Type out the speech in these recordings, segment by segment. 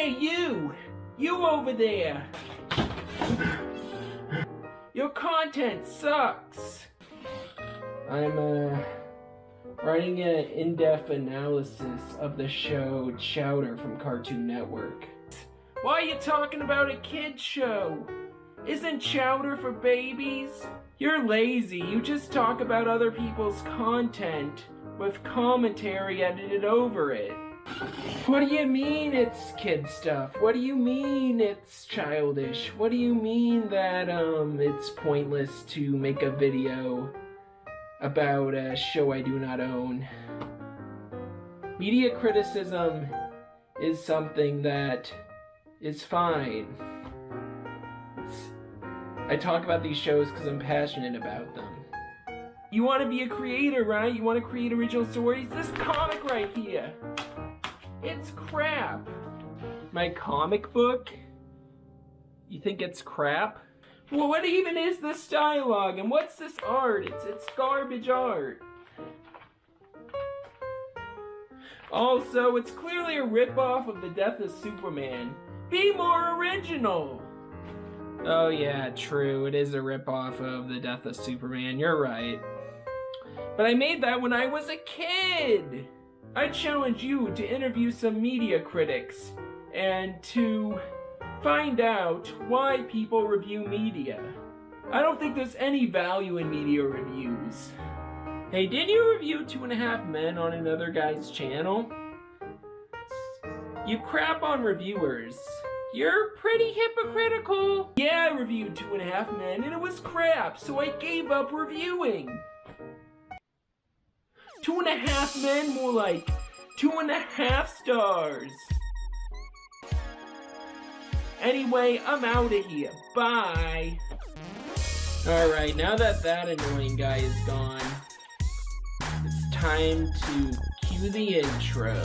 Hey, you! You over there! Your content sucks! I'm, writing an in-depth analysis of the show Chowder from Cartoon Network. Why are you talking about a kid's show? Isn't Chowder for babies? You're lazy. You just talk about other people's content with commentary edited over it. What do you mean it's kid stuff? What do you mean it's childish? What do you mean that, it's pointless to make a video about a show I do not own? Media criticism is something that is fine. I talk about these shows because I'm passionate about them. You want to be a creator, right? You want to create original stories? This comic right here. It's crap. My comic book? You think it's crap? Well, what even is this dialogue? And what's this art? It's garbage art. Also, it's clearly a ripoff of The Death of Superman. Be more original! Oh yeah, true. It is a ripoff of The Death of Superman. You're right. But I made that when I was a kid! I challenge you to interview some media critics and to find out why people review media. I don't think there's any value in media reviews. Hey, did you review 2.5 Men on another guy's channel? You crap on reviewers. You're pretty hypocritical. Yeah, I reviewed 2.5 Men and it was crap, so I gave up reviewing. 2.5 Men, more like 2.5 stars. Anyway, I'm out of here. Bye. Alright, now that annoying guy is gone, it's time to cue the intro.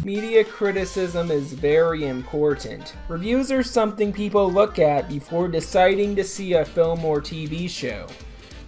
Media criticism is very important. Reviews are something people look at before deciding to see a film or TV show.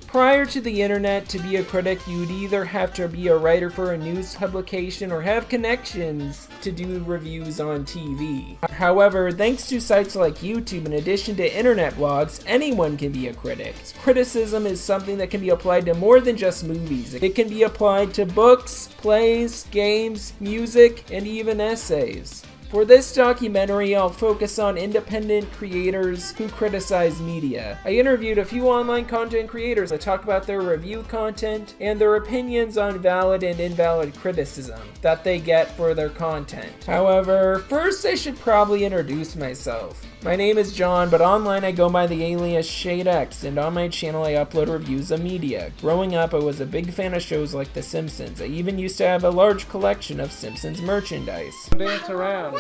Prior to the internet, to be a critic, you'd either have to be a writer for a news publication or have connections to do reviews on TV. However, thanks to sites like YouTube, in addition to internet blogs, anyone can be a critic. Criticism is something that can be applied to more than just movies. It can be applied to books, plays, games, music, and even essays. For this documentary, I'll focus on independent creators who criticize media. I interviewed a few online content creators that talk about their review content and their opinions on valid and invalid criticism that they get for their content. However, first I should probably introduce myself. My name is John, but online I go by the alias ShadeX, and on my channel I upload reviews of media. Growing up, I was a big fan of shows like The Simpsons. I even used to have a large collection of Simpsons merchandise. Dance around.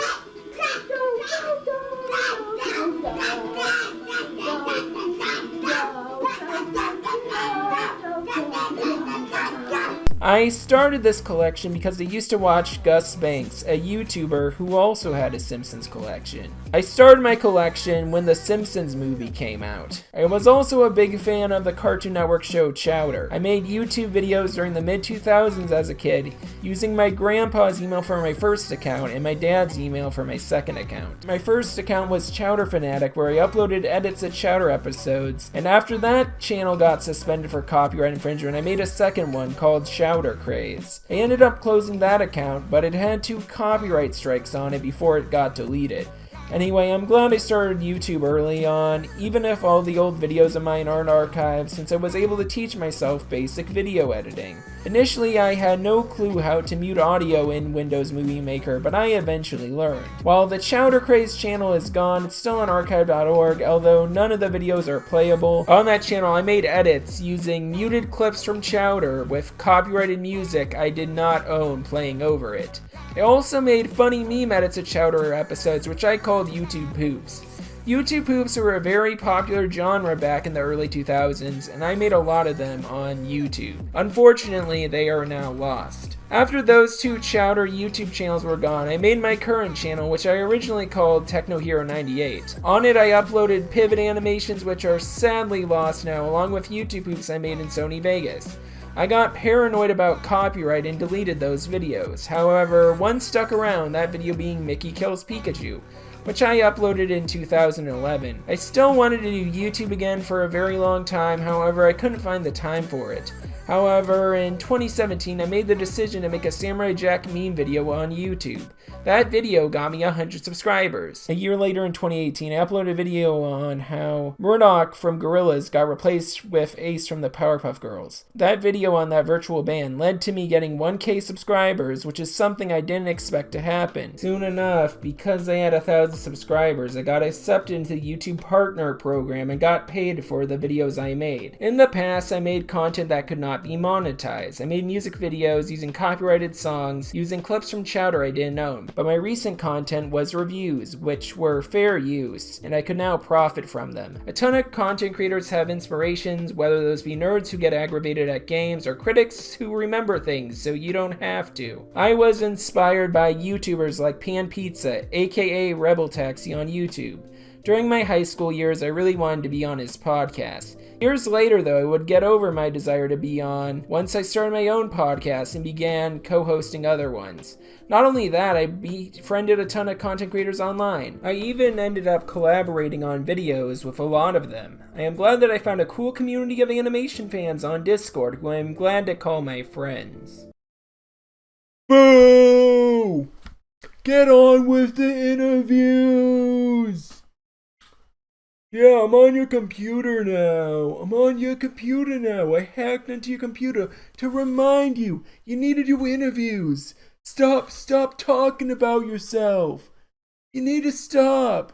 I started this collection because I used to watch Gus Banks, a YouTuber who also had a Simpsons collection. I started my collection when the Simpsons movie came out. I was also a big fan of the Cartoon Network show Chowder. I made YouTube videos during the mid-2000s as a kid, using my grandpa's email for my first account and my dad's email for my second account. My first account was Chowder Fanatic, where I uploaded edits of Chowder episodes, and after that channel got suspended for copyright infringement, I made a second one called Chowder Craze. I ended up closing that account, but it had 2 copyright strikes on it before it got deleted. Anyway, I'm glad I started YouTube early on, even if all the old videos of mine aren't archived, since I was able to teach myself basic video editing. Initially, I had no clue how to mute audio in Windows Movie Maker, but I eventually learned. While the Chowder Craze channel is gone, it's still on archive.org, although none of the videos are playable. On that channel, I made edits using muted clips from Chowder with copyrighted music I did not own playing over it. I also made funny meme edits of Chowder episodes, which I called YouTube Poops. YouTube Poops were a very popular genre back in the early 2000s, and I made a lot of them on YouTube. Unfortunately, they are now lost. After those two Chowder YouTube channels were gone, I made my current channel, which I originally called Techno Hero 98. On it, I uploaded pivot animations, which are sadly lost now, along with YouTube Poops I made in Sony Vegas. I got paranoid about copyright and deleted those videos. However, one stuck around, that video being Mickey Kills Pikachu, which I uploaded in 2011. I still wanted to do YouTube again for a very long time, however I couldn't find the time for it. However, in 2017 I made the decision to make a Samurai Jack meme video on YouTube. That video got me 100 subscribers. A year later in 2018 I uploaded a video on how Murdoch from Gorillaz got replaced with Ace from the Powerpuff Girls. That video on that virtual band led to me getting 1K subscribers, which is something I didn't expect to happen. Soon enough, because I had 1,000 subscribers, I got accepted into the YouTube Partner program and got paid for the videos I made. In the past, I made content that could not be monetized. I made music videos using copyrighted songs, using clips from Chowder I didn't own. But my recent content was reviews, which were fair use, and I could now profit from them. A ton of content creators have inspirations, whether those be nerds who get aggravated at games or critics who remember things so you don't have to. I was inspired by YouTubers like Pan Pizza, aka Rebel Taxi on YouTube. During my high school years, I really wanted to be on his podcast. Years later, though, I would get over my desire to be on once I started my own podcast and began co-hosting other ones. Not only that, I befriended a ton of content creators online. I even ended up collaborating on videos with a lot of them. I am glad that I found a cool community of animation fans on Discord who I am glad to call my friends. Boo! Get on with the interviews! Yeah, I'm on your computer now. I hacked into your computer to remind you, you need to do interviews. Stop talking about yourself. You need to stop.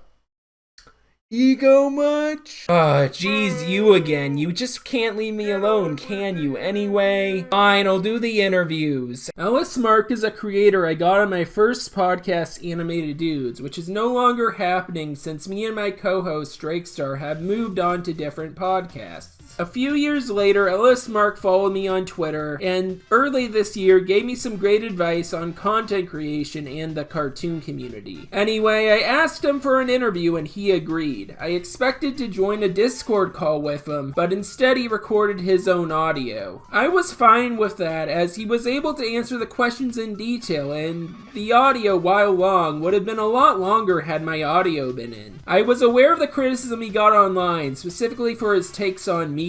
Ego much? Geez, you again. You just can't leave me alone, can you? Anyway, fine, I'll do the interviews. Ellis Mark is a creator I got on my first podcast, Animated Dudes, which is no longer happening since me and my co-host, Drakestar, have moved on to different podcasts. A few years later, Ellis Mark followed me on Twitter, and early this year gave me some great advice on content creation and the cartoon community. Anyway, I asked him for an interview and he agreed. I expected to join a Discord call with him, but instead he recorded his own audio. I was fine with that, as he was able to answer the questions in detail, and the audio, while long, would have been a lot longer had my audio been in. I was aware of the criticism he got online, specifically for his takes on media.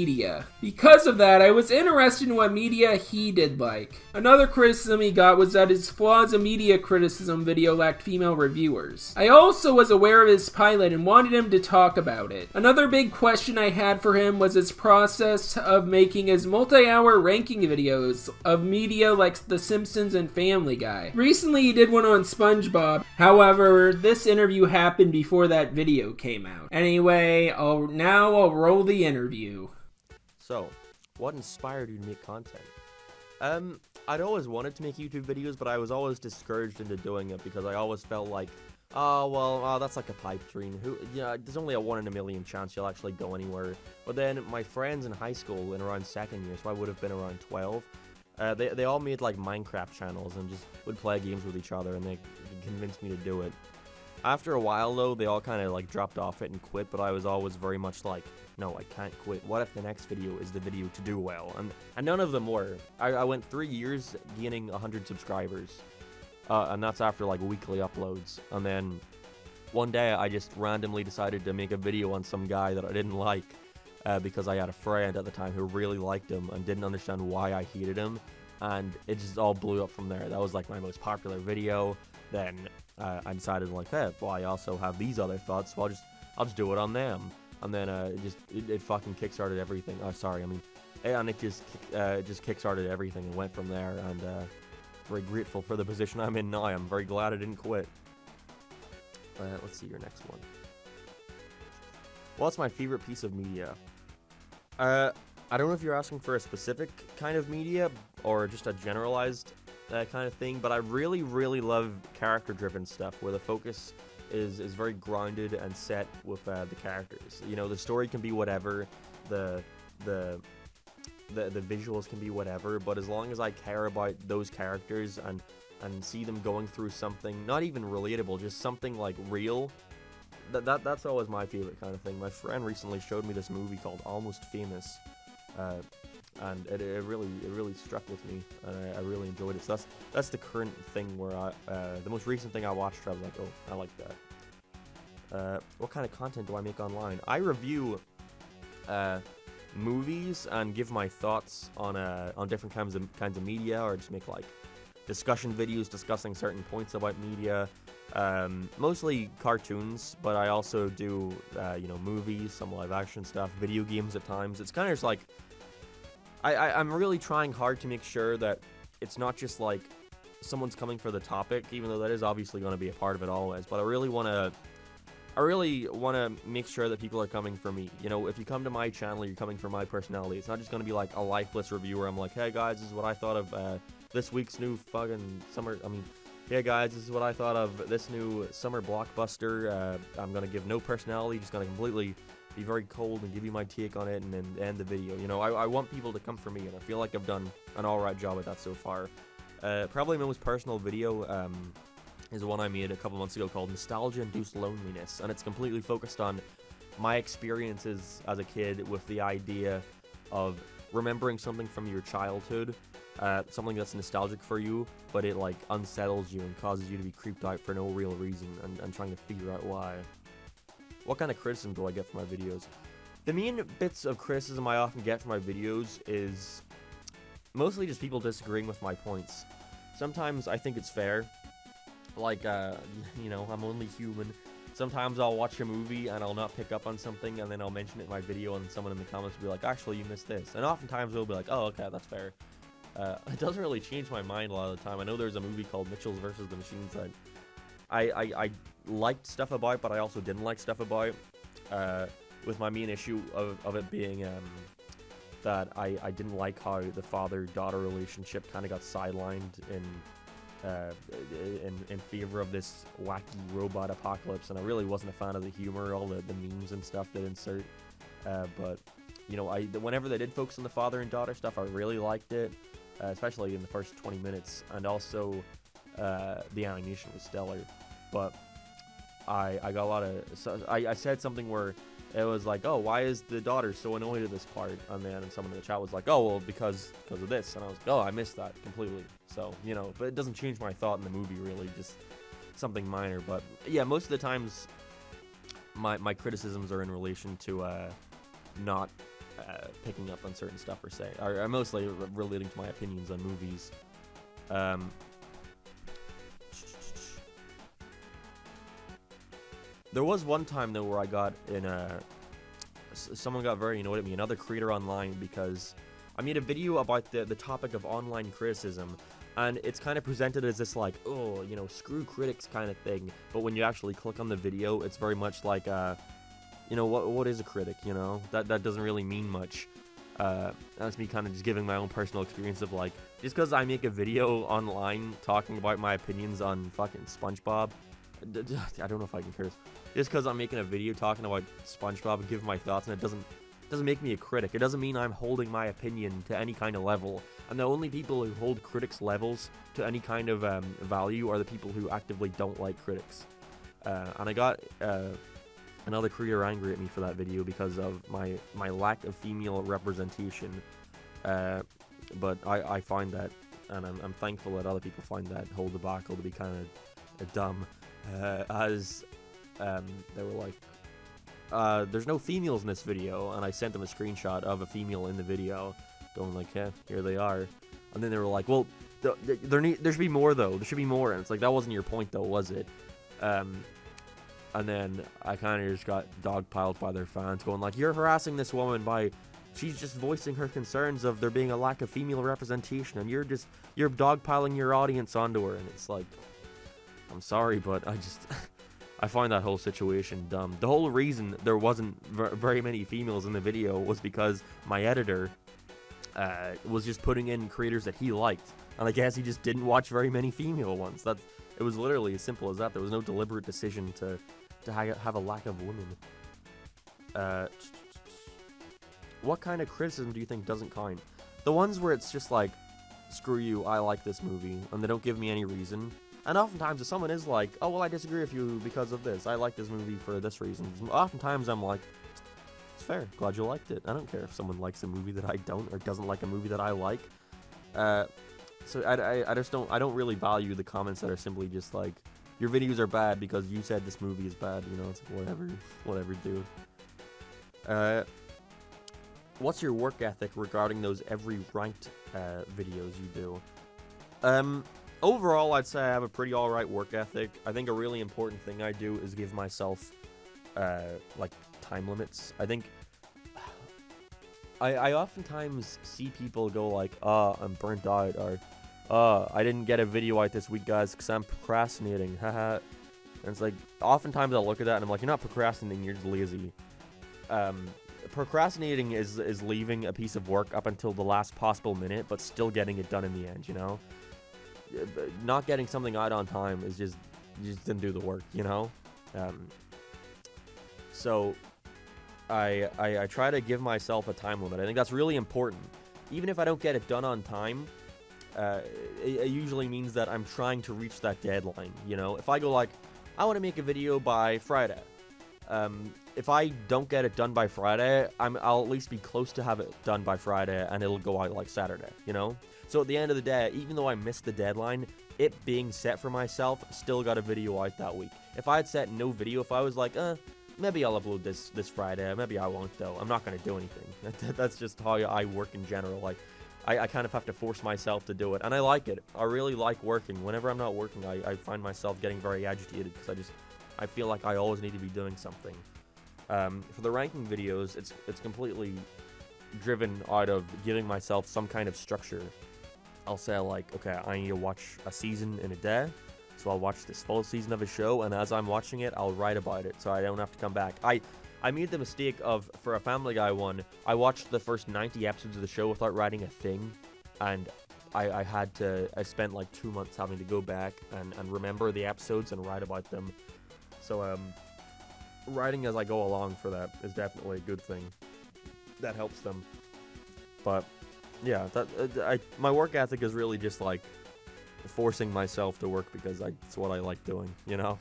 Because of that, I was interested in what media he did like. Another criticism he got was that his flaws in media criticism video lacked female reviewers. I also was aware of his pilot and wanted him to talk about it. Another big question I had for him was his process of making his multi-hour ranking videos of media like The Simpsons and Family Guy. Recently he did one on SpongeBob, however, this interview happened before that video came out. Anyway, I'll roll the interview. So, what inspired you to make content? I'd always wanted to make YouTube videos, but I was always discouraged into doing it because I always felt like, that's like a pipe dream. There's only a 1 in a million chance you'll actually go anywhere. But then my friends in high school in around second year, so I would have been around 12, they all made like Minecraft channels and just would play games with each other, and they convinced me to do it. After a while though, they all kind of like dropped off it and quit, but I was always very much like, no, I can't quit. What if the next video is the video to do well? And none of them were. I went 3 years gaining 100 subscribers, and that's after like weekly uploads. And then one day I just randomly decided to make a video on some guy that I didn't like, because I had a friend at the time who really liked him and didn't understand why I hated him, and it just all blew up from there. That was like my most popular video. Then I decided like, hey, well, I also have these other thoughts, so I'll just do it on them. And then it fucking kickstarted everything. And it just kickstarted everything and went from there. And very grateful for the position I'm in now. I'm very glad I didn't quit. Let's see your next one. What's my favorite piece of media? I don't know if you're asking for a specific kind of media or just a generalized kind of thing, but I really, really love character-driven stuff where the focus is very grounded and set with the characters. You know, the story can be whatever, the visuals can be whatever, but as long as I care about those characters and see them going through something not even relatable, just something like real, that's always my favorite kind of thing. My friend recently showed me this movie called Almost Famous, and it really struck with me, and I really enjoyed it. So that's the current thing where the most recent thing I watched, I was like, oh, I like that. What kind of content do I make online? I review movies and give my thoughts on different kinds of media, or just make like discussion videos discussing certain points about media. Mostly cartoons, but I also do movies, some live action stuff, video games at times. It's kind of just like I'm really trying hard to make sure that it's not just like someone's coming for the topic, even though that is obviously going to be a part of it always, but I really want to make sure that people are coming for me. You know, if you come to my channel, you're coming for my personality. It's not just going to be like a lifeless review where I'm like, hey guys, this is what I thought of this week's new fucking summer. Yeah guys, this is what I thought of this new summer blockbuster. I'm going to give no personality, just going to completely be very cold and give you my take on it and then end the video. You know, I want people to come for me, and I feel like I've done an alright job at that so far. Probably my most personal video is one I made a couple months ago called Nostalgia-Induced Loneliness, and it's completely focused on my experiences as a kid with the idea of remembering something from your childhood, something that's nostalgic for you, but it like unsettles you and causes you to be creeped out for no real reason, and trying to figure out why. What kind of criticism do I get from my videos? The main bits of criticism I often get from my videos is mostly just people disagreeing with my points. Sometimes I think it's fair, like, you know, I'm only human. Sometimes I'll watch a movie and I'll not pick up on something, and then I'll mention it in my video, and someone in the comments will be like, actually, you missed this. And oftentimes they'll be like, oh, okay, that's fair. It doesn't really change my mind a lot of the time. I know there's a movie called Mitchells vs. the Machines that I liked stuff about, but I also didn't like stuff about, with my main issue of it being that I didn't like how the father-daughter relationship kind of got sidelined in favor of this wacky robot apocalypse, and I really wasn't a fan of the humor, all the memes and stuff they insert. But you know, whenever they did focus on the father and daughter stuff, I really liked it, especially in the first 20 minutes, and also the animation was stellar. But I got a lot of, so I said something where it was like, oh, why is the daughter so annoyed at this part? And then someone in the chat was like, oh, well, because of this. And I was like, oh, I missed that completely. So, you know, but it doesn't change my thought in the movie, really, just something minor. But yeah, most of the times my criticisms are in relation to not picking up on certain stuff or say, are mostly relating to my opinions on movies. There was one time though where I got in someone got very annoyed at me, another creator online, because I made a video about the topic of online criticism, and it's kind of presented as this like, oh, you know, screw critics kind of thing, but when you actually click on the video, it's very much like, you know, what is a critic, you know, that doesn't really mean much. That's me kind of just giving my own personal experience of like, just because I make a video online talking about my opinions on fucking SpongeBob, I don't know if I can curse. Just because I'm making a video talking about SpongeBob and giving my thoughts, and it doesn't make me a critic. It doesn't mean I'm holding my opinion to any kind of level. And the only people who hold critics' levels to any kind of value are the people who actively don't like critics. And I got another creator angry at me for that video because of my lack of female representation. But I find that, and I'm thankful that other people find that whole debacle to be kind of dumb. As they were like, there's no females in this video, and I sent them a screenshot of a female in the video, going like, yeah, here they are. And then they were like, well, there should be more though. There should be more. And it's like, that wasn't your point though, was it? And then I kind of just got dogpiled by their fans, going like, you're harassing this woman by, she's just voicing her concerns of there being a lack of female representation, and you're dogpiling your audience onto her. And it's like, I'm sorry, but I find that whole situation dumb. The whole reason there wasn't very many females in the video was because my editor was just putting in creators that he liked. And I guess he just didn't watch very many female ones. It was literally as simple as that. There was no deliberate decision to have a lack of women. What kind of criticism do you think doesn't count? The ones where it's just like, screw you, I like this movie, and they don't give me any reason. And oftentimes if someone is like, oh, well, I disagree with you because of this, I like this movie for this reason, oftentimes I'm like, it's fair, glad you liked it. I don't care if someone likes a movie that I don't, or doesn't like a movie that I like. So I don't really value the comments that are simply just like, your videos are bad because you said this movie is bad, you know, it's like, whatever, dude. What's your work ethic regarding those every ranked videos you do? Overall, I'd say I have a pretty alright work ethic. I think a really important thing I do is give myself, like, time limits. I think I oftentimes see people go like, I'm burnt out, or, I didn't get a video out this week, guys, because I'm procrastinating, haha. And it's like, oftentimes I'll look at that and I'm like, you're not procrastinating, you're just lazy. Procrastinating is leaving a piece of work up until the last possible minute, but still getting it done in the end, you know? Not getting something out on time is just, you just didn't do the work, you know? So, I try to give myself a time limit. I think that's really important. Even if I don't get it done on time, it usually means that I'm trying to reach that deadline, you know? If I go like, I want to make a video by Friday, if I don't get it done by Friday, I'll at least be close to have it done by Friday, and it'll go out like Saturday, you know? So at the end of the day, even though I missed the deadline, it being set for myself, still got a video out that week. If I had set no video, if I was like, maybe I'll upload this Friday, maybe I won't though, I'm not going to do anything. That's just how I work in general. Like, I kind of have to force myself to do it, and I like it. I really like working. Whenever I'm not working, I find myself getting very agitated, because I feel like I always need to be doing something. For the ranking videos, it's completely driven out of giving myself some kind of structure. I'll say like, okay, I need to watch a season in a day, so I'll watch this full season of a show, and as I'm watching it, I'll write about it, so I don't have to come back. I made the mistake of, for a Family Guy one, I watched the first 90 episodes of the show without writing a thing, and I spent like 2 months having to go back and remember the episodes and write about them. So, writing as I go along for that is definitely a good thing. That helps them. But, yeah, my work ethic is really just like forcing myself to work because it's what I like doing, you know?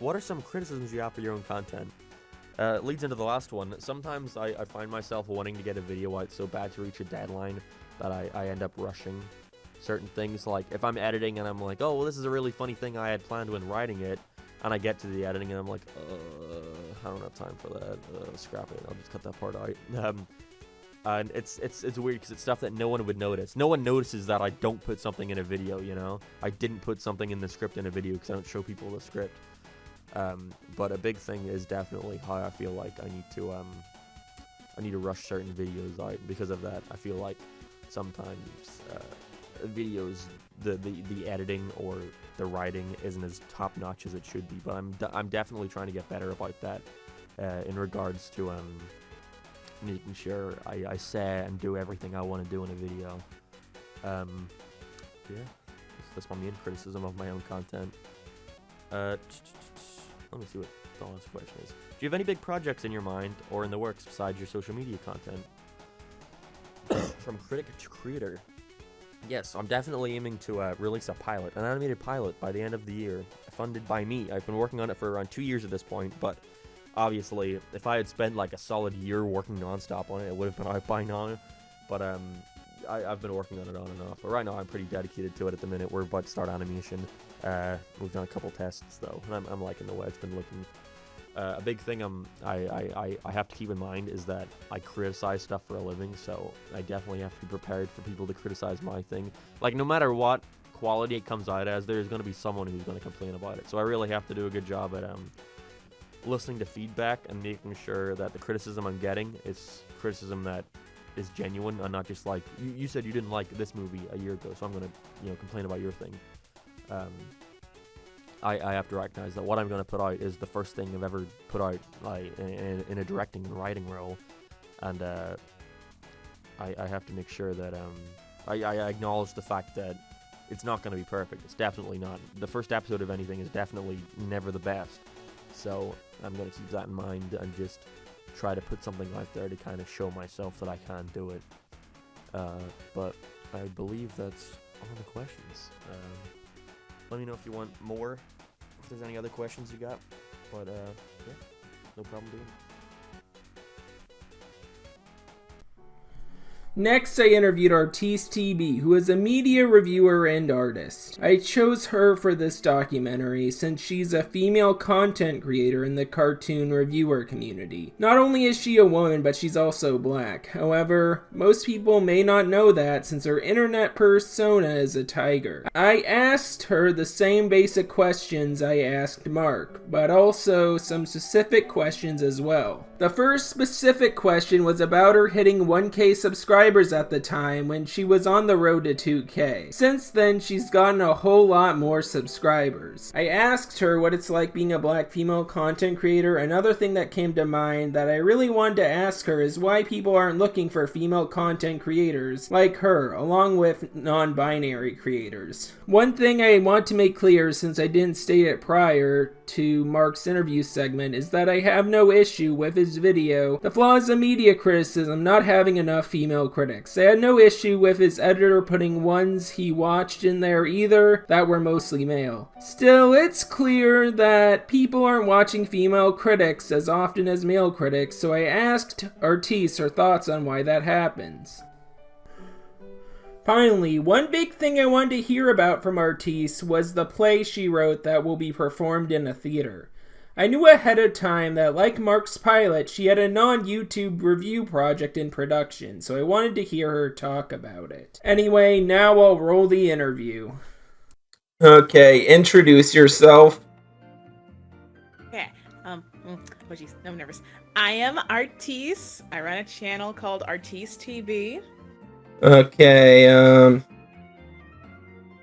What are some criticisms you have for your own content? It leads into the last one. Sometimes I find myself wanting to get a video out so bad to reach a deadline that I end up rushing certain things. Like, if I'm editing and I'm like, oh, well, this is a really funny thing I had planned when writing it, and I get to the editing and I'm like, I don't have time for that, scrap it, I'll just cut that part out. And it's weird because it's stuff that no one would notice. No one notices that I don't put something in a video, you know? I didn't put something in the script in a video because I don't show people the script. But a big thing is definitely how I feel like I need to rush certain videos out. Because of that, I feel like sometimes videos, the editing or the writing isn't as top notch as it should be. But I'm definitely trying to get better about that in regards to making sure I say and do everything I want to do in a video. Yeah, that's my main criticism of my own content. Let me see what the last question is. Do you have any big projects in your mind or in the works besides your social media content? From critic to creator. Yes, I'm definitely aiming to release an animated pilot by the end of the year, funded by me. I've been working on it for around 2 years at this point, but obviously, if I had spent like a solid year working non-stop on it, it would have been out by now. But I've been working on it on and off. But right now, I'm pretty dedicated to it at the minute. We're about to start animation. We've done a couple tests though, and I'm liking the way it's been looking. A big thing I have to keep in mind is that I criticize stuff for a living, so I definitely have to be prepared for people to criticize my thing. Like, no matter what quality it comes out as, there's going to be someone who's going to complain about it. So I really have to do a good job at listening to feedback and making sure that the criticism I'm getting is criticism that is genuine and not just like, you said you didn't like this movie a year ago, so I'm going to complain about your thing. I have to recognize that what I'm going to put out is the first thing I've ever put out, like, in a directing and writing role, and I have to make sure that I acknowledge the fact that it's not going to be perfect. It's definitely not. The first episode of anything is definitely never the best. So I'm going to keep that in mind and just try to put something out there to kind of show myself that I can do it. But I believe that's all the questions. Let me know if you want more, if there's any other questions you got. But yeah, no problem doing it. Next, I interviewed Artis TV, who is a media reviewer and artist. I chose her for this documentary since she's a female content creator in the cartoon reviewer community. Not only is she a woman, but she's also black. However, most people may not know that since her internet persona is a tiger. I asked her the same basic questions I asked Mark, but also some specific questions as well. The first specific question was about her hitting 1K subscribers at the time when she was on the road to 2K. Since then, she's gotten a whole lot more subscribers. I asked her what it's like being a black female content creator. Another thing that came to mind that I really wanted to ask her is why people aren't looking for female content creators like her, along with non-binary creators. One thing I want to make clear, since I didn't state it prior to Mark's interview segment, is that I have no issue with his video, The Flaws of Media Criticism, not having enough female critics. I had no issue with his editor putting ones he watched in there either that were mostly male. Still, it's clear that people aren't watching female critics as often as male critics, so I asked Artis her thoughts on why that happens. Finally, one big thing I wanted to hear about from Artis was the play she wrote that will be performed in a theater. I knew ahead of time that, like Mark's pilot, she had a non-YouTube review project in production, so I wanted to hear her talk about it. Anyway, now I'll roll the interview. Okay, introduce yourself. Okay, oh jeez, I'm nervous. I am Artis. I run a channel called Artis TV. Okay,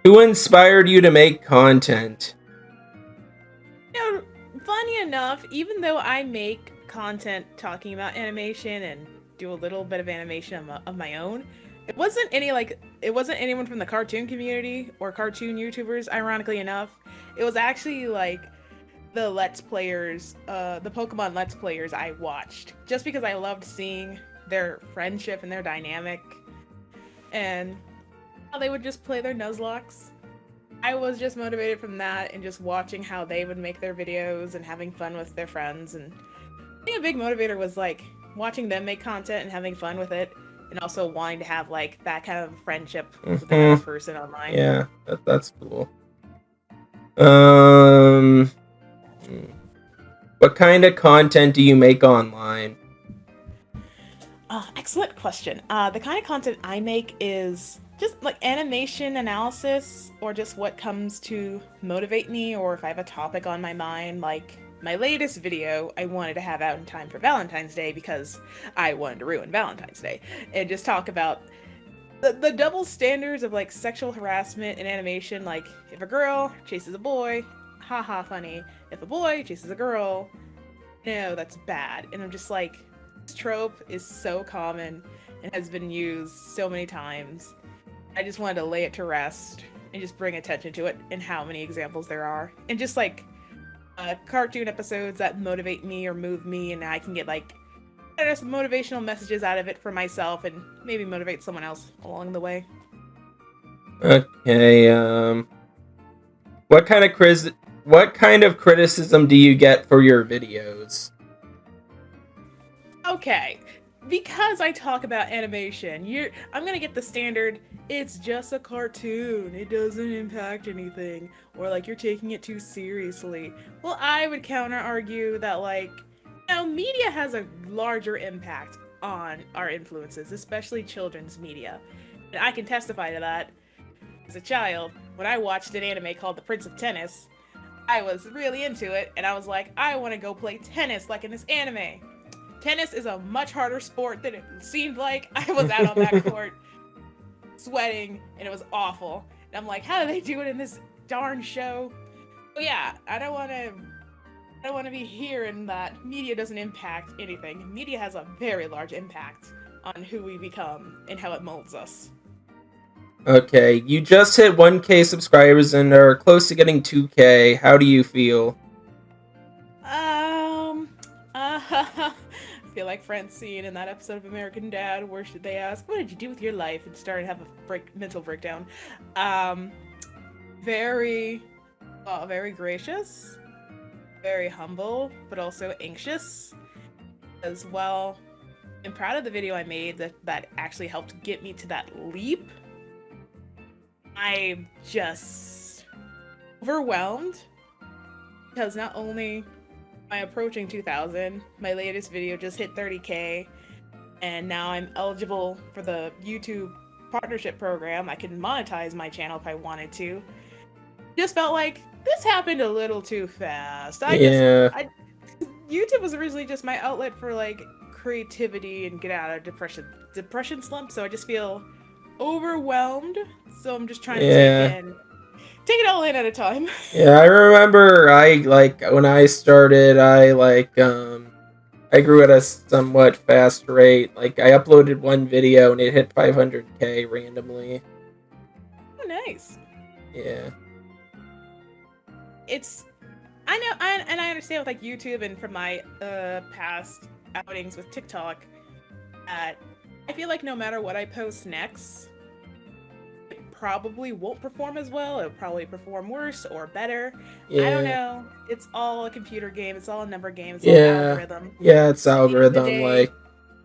who inspired you to make content? You know, funny enough, even though I make content talking about animation and do a little bit of animation of my own, it wasn't anyone from the cartoon community or cartoon YouTubers, ironically enough. It was actually like the Let's Players, the Pokemon Let's Players I watched, just because I loved seeing their friendship and their dynamic and how they would just play their Nuzlocks. I was just motivated from that and just watching how they would make their videos and having fun with their friends. And I think a big motivator was like watching them make content and having fun with it, and also wanting to have like that kind of friendship with the next person online. Yeah, that's cool. What kind of content do you make online? Excellent question. The kind of content I make is just like animation analysis, or just what comes to motivate me, or if I have a topic on my mind. Like my latest video I wanted to have out in time for Valentine's Day because I wanted to ruin Valentine's Day, and just talk about the double standards of like sexual harassment in animation. Like if a girl chases a boy, haha funny. If a boy chases a girl, no, that's bad. And I'm just like, this trope is so common and has been used so many times. I just wanted to lay it to rest and just bring attention to it and how many examples there are. And just like cartoon episodes that motivate me or move me, and I can get like some motivational messages out of it for myself and maybe motivate someone else along the way. Okay, what kind of criticism do you get for your videos? Okay, because I talk about animation, I'm gonna get the standard, it's just a cartoon, it doesn't impact anything, or like you're taking it too seriously. Well, I would counter argue that like, you know, media has a larger impact on our influences, especially children's media. And I can testify to that. As a child, when I watched an anime called The Prince of Tennis, I was really into it, and I was like, I want to go play tennis like in this anime. Tennis is a much harder sport than it seemed like. I was out on that court sweating, and it was awful. And I'm like, how do they do it in this darn show? But yeah, I don't want to be hearing that media doesn't impact anything. Media has a very large impact on who we become and how it molds us. Okay, you just hit 1K subscribers and are close to getting 2K. How do you feel? I feel like Francine in that episode of American Dad where they ask, "What did you do with your life?" and start to have a mental breakdown. Very gracious, very humble, but also anxious as well. I'm proud of the video I made that actually helped get me to that leap. I'm just overwhelmed because not only am I approaching 2,000, my latest video just hit 30K, and now I'm eligible for the YouTube partnership program. I can monetize my channel if I wanted to. Just felt like this happened a little too fast. YouTube was originally just my outlet for like creativity and get out of depression slump, so I just feel overwhelmed, so I'm just trying to take it all in at a time. Yeah, I remember when I started, I grew at a somewhat fast rate. Like, I uploaded one video and it hit 500K randomly. Oh, nice. Yeah. I know, I understand with like YouTube and from my past outings with TikTok, that I feel like no matter what I post next, it probably won't perform as well. It'll probably perform worse or better. Yeah. I don't know. It's all a computer game. It's all a number game. It's all an algorithm. Yeah, it's algorithm. Like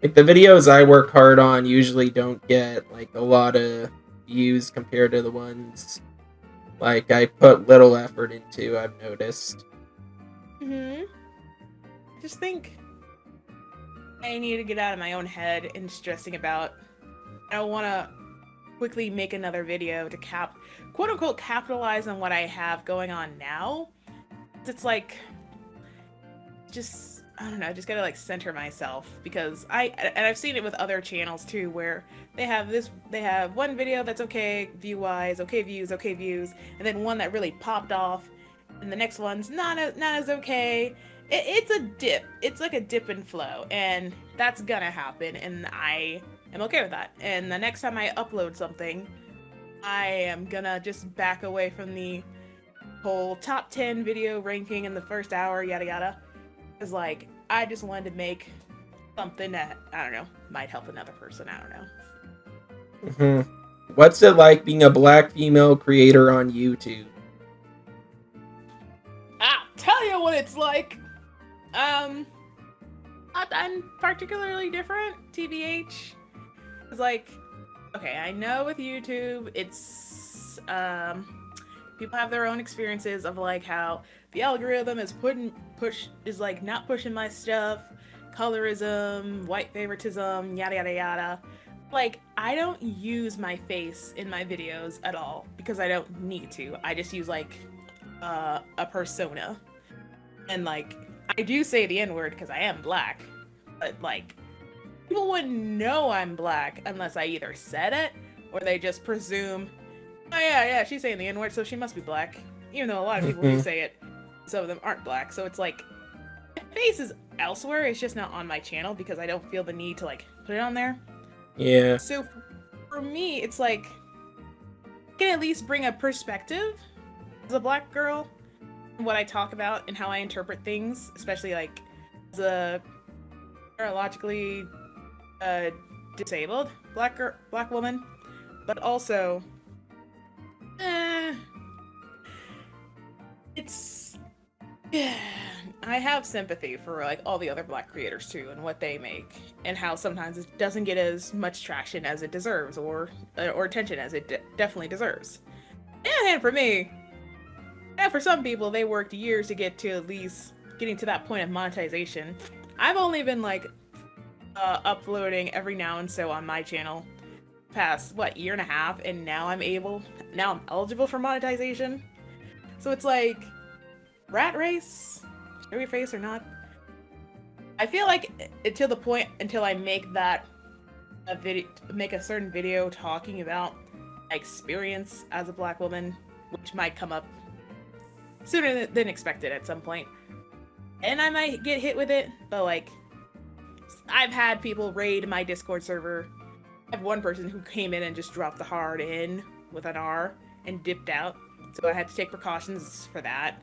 the videos I work hard on usually don't get like a lot of views compared to the ones like I put little effort into, I've noticed. I just think I need to get out of my own head and stressing about. I don't want to quickly make another video to quote unquote capitalize on what I have going on now. It's like, just, I don't know, just gotta like center myself, because I've seen it with other channels too, where they have one video that's okay view wise, okay views, and then one that really popped off, and the next one's not as okay. It's a dip. It's like a dip and flow, and that's gonna happen, and I am okay with that. And the next time I upload something, I am gonna just back away from the whole top 10 video ranking in the first hour, yada yada. Because like, I just wanted to make something that, I don't know, might help another person. I don't know. What's it like being a black female creator on YouTube? I'll tell you what it's like. Not that particularly different, TBH. It's like, okay, I know with YouTube, it's, people have their own experiences of like how the algorithm is like not pushing my stuff, colorism, white favoritism, yada yada yada. Like, I don't use my face in my videos at all because I don't need to. I just use like a persona, and like I do say the N-word because I am black, but like people wouldn't know I'm black unless I either said it or they just presume, oh yeah, she's saying the N-word, so she must be black. Even though a lot of people do say it, some of them aren't black. So it's like, my face is elsewhere, it's just not on my channel because I don't feel the need to like put it on there. Yeah. So for me, it's like, I can at least bring a perspective as a black girl, what I talk about and how I interpret things, especially like as a neurologically disabled black woman, but also I have sympathy for like all the other black creators too and what they make, and how sometimes it doesn't get as much traction as it deserves, or attention as it definitely deserves. And for me, and for some people, they worked years to get to at least getting to that point of monetization. I've only been like uploading every now and so on my channel past year and a half, and now I'm eligible for monetization. So it's like, rat race, show your face or not. I feel like until I make make a certain video talking about my experience as a black woman, which might come up sooner than expected at some point, and I might get hit with it, but like, I've had people raid my Discord server. I have one person who came in and just dropped the hard in with an R and dipped out. So I had to take precautions for that.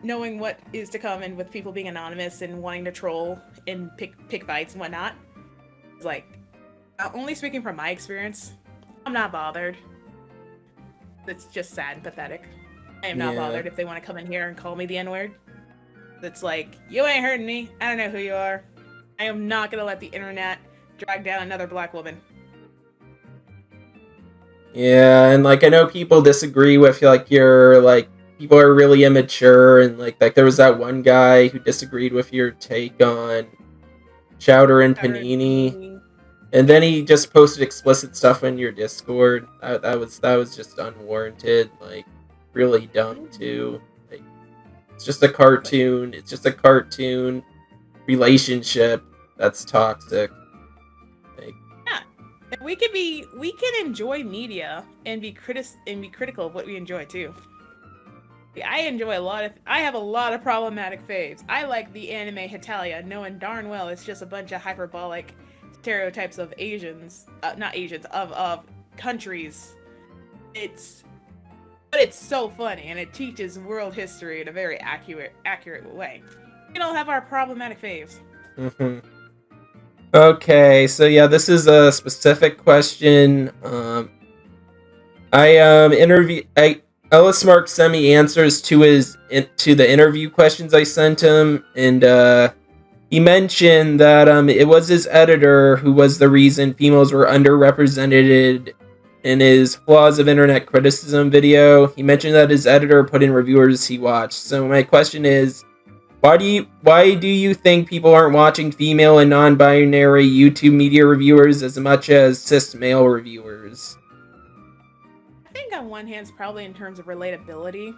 Knowing what is to come and with people being anonymous and wanting to troll and pick fights and whatnot. It's like, only speaking from my experience, I'm not bothered. It's just sad and pathetic. I am not bothered if they want to come in here and call me the N-word. It's like, you ain't hurting me. I don't know who you are. I am not gonna let the internet drag down another black woman. Yeah, and like I know people disagree with like your like people are really immature and like there was that one guy who disagreed with your take on Chowder and Panini. And then he just posted explicit stuff in your Discord. That was just unwarranted, like really dumb too. Like it's just a cartoon. It's just a cartoon relationship that's toxic. Like, yeah, we can enjoy media and be critical of what we enjoy too. I have a lot of problematic faves. I like the anime Hetalia, knowing darn well it's just a bunch of hyperbolic stereotypes of Asians, not Asians, of countries. But it's so funny, and it teaches world history in a very accurate way. We don't have our problematic faves. Mm-hmm. Okay, so yeah, this is a specific question. Ellis Mark sent me answers to the interview questions I sent him, and he mentioned that it was his editor who was the reason females were underrepresented in his Flaws of Internet Criticism video. He mentioned that his editor put in reviewers he watched. So my question is, why do you think people aren't watching female and non-binary YouTube media reviewers as much as cis male reviewers? I think on one hand, it's probably in terms of relatability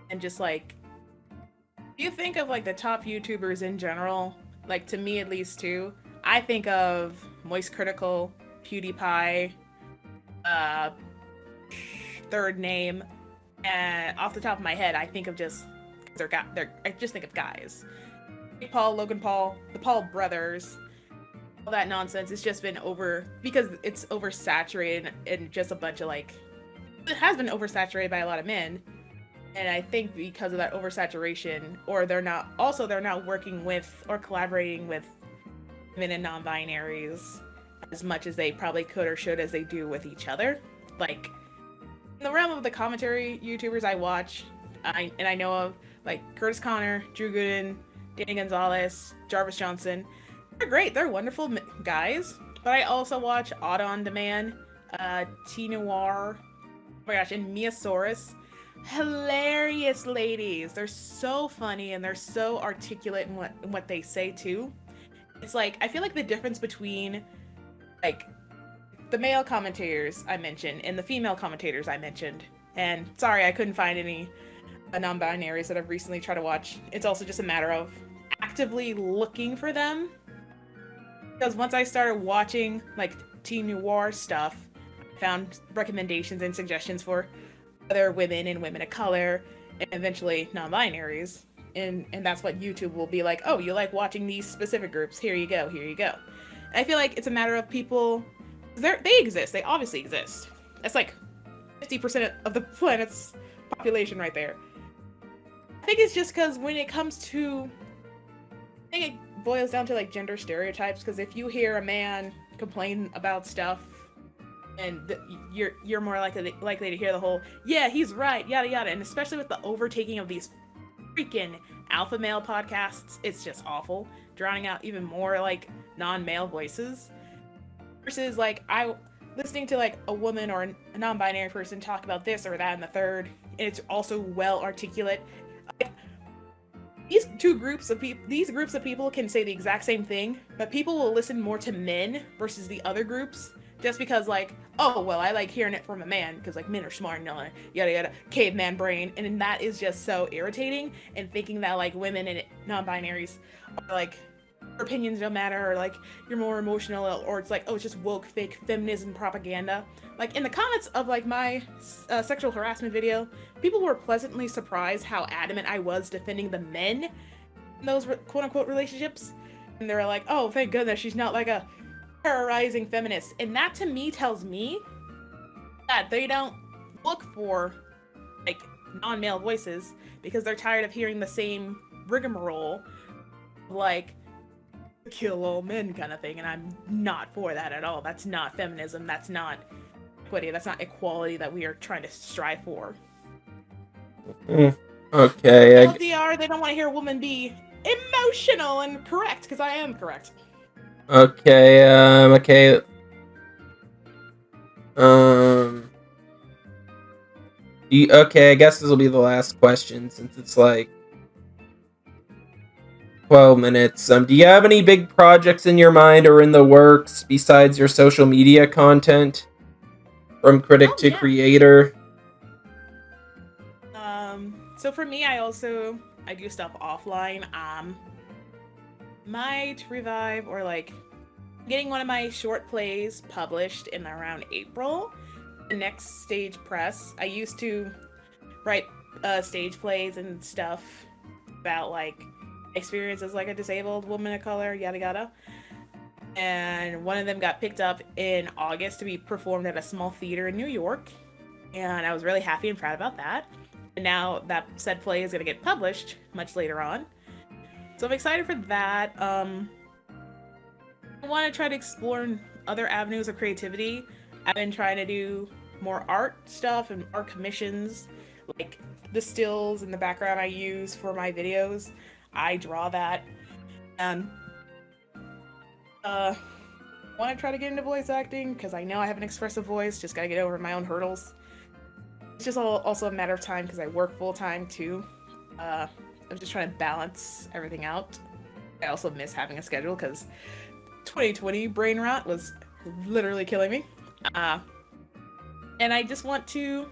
and just like, you think of like the top YouTubers in general, like to me at least too, I think of Moist Critical, PewDiePie, third name, and off the top of my head, I think of just I just think of guys. Paul, Logan Paul, the Paul brothers, all that nonsense. It's just been because it's oversaturated and just a bunch of like, it has been oversaturated by a lot of men. And I think because of that oversaturation, or they're not working with or collaborating with women and non-binaries as much as they probably could or should as they do with each other. Like, in the realm of the commentary YouTubers I watch, I know of, like Curtis Connor, Drew Gooden, Danny Gonzalez, Jarvis Johnson. They're great. They're wonderful guys. But I also watch Auto On Demand, T Noir, oh my gosh, and Miasaurus. Hilarious ladies. They're so funny and they're so articulate in what they say too. It's like, I feel like the difference between like the male commentators I mentioned and the female commentators I mentioned, and sorry I couldn't find any non-binaries that I've recently tried to watch. It's also just a matter of actively looking for them, because once I started watching like Teen Noir stuff, I found recommendations and suggestions for other women and women of color and eventually non-binaries, and that's what YouTube will be like, oh, you like watching these specific groups, here you go. And I feel like it's a matter of people, they exist, they obviously exist. That's like 50% of the planet's population right there. I think it's just because when it comes to, I think it boils down to like gender stereotypes, because if you hear a man complain about stuff, and you're more likely to hear the whole, yeah, he's right, yada yada, and especially with the overtaking of these freaking alpha male podcasts, it's just awful, drowning out even more like non-male voices, versus like listening to like a woman or a non-binary person talk about this or that and the third, and it's also well articulate. These groups of people can say the exact same thing, but people will listen more to men versus the other groups, just because like, oh, well, I like hearing it from a man because like men are smart and yada yada, caveman brain, and that is just so irritating. And thinking that like women and non-binaries are like, your opinions don't matter, or like you're more emotional, or it's like, oh, it's just woke fake feminism propaganda. Like in the comments of like my sexual harassment video, people were pleasantly surprised how adamant I was defending the men in those quote unquote relationships. And they're like, oh, thank goodness she's not like a terrorizing feminist. And that to me tells me that they don't look for like non-male voices because they're tired of hearing the same rigmarole, like kill all men kind of thing. And I'm not for that at all. That's not feminism. That's not equity. That's not equality that we are trying to strive for. Okay. LDR, they don't want to hear a woman be emotional and correct, because I am correct. Okay, okay. Okay, I guess this will be the last question since it's like 12 minutes. Do you have any big projects in your mind or in the works besides your social media content? From critic to creator? So for me, I do stuff offline. Might revive or like getting one of my short plays published in around April. The next stage press. I used to write stage plays and stuff about like experience as like a disabled woman of color, yada yada. And one of them got picked up in August to be performed at a small theater in New York. And I was really happy and proud about that. And now that said play is going to get published much later on. So I'm excited for that. I want to try to explore other avenues of creativity. I've been trying to do more art stuff and art commissions, like the stills in the background I use for my videos. I draw that. And I want to try to get into voice acting because I know I have an expressive voice. Just got to get over my own hurdles. It's just also a matter of time because I work full time too. I'm just trying to balance everything out. I also miss having a schedule because 2020 brain rot was literally killing me. And I just want to,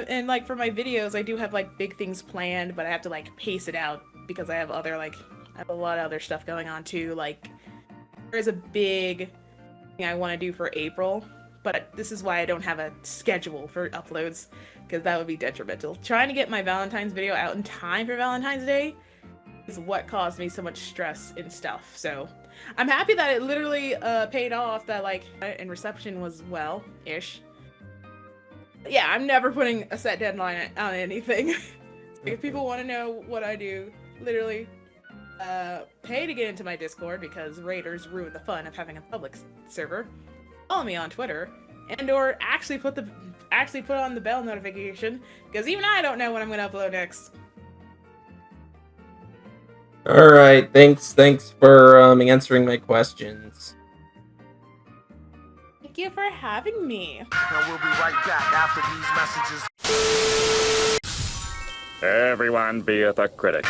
and like for my videos, I do have like big things planned, but I have to like pace it out because I have a lot of other stuff going on too. Like there's a big thing I want to do for April, but this is why I don't have a schedule for uploads because that would be detrimental. Trying to get my Valentine's video out in time for Valentine's Day is what caused me so much stress and stuff. So I'm happy that it literally paid off, that like and reception was well-ish. Yeah, I'm never putting a set deadline on anything. If people want to know what I do, literally pay to get into my Discord because raiders ruin the fun of having a public server. Follow me on Twitter and or actually put on the bell notification because even I don't know when I'm gonna upload next. All right, thanks for answering my questions. Thank you for having me. Now we'll be right back after these messages. Everyone beeth a critic.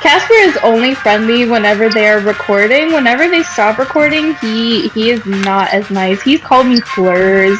Casper is only friendly whenever they are recording. Whenever they stop recording, he is not as nice. He's called me slurs.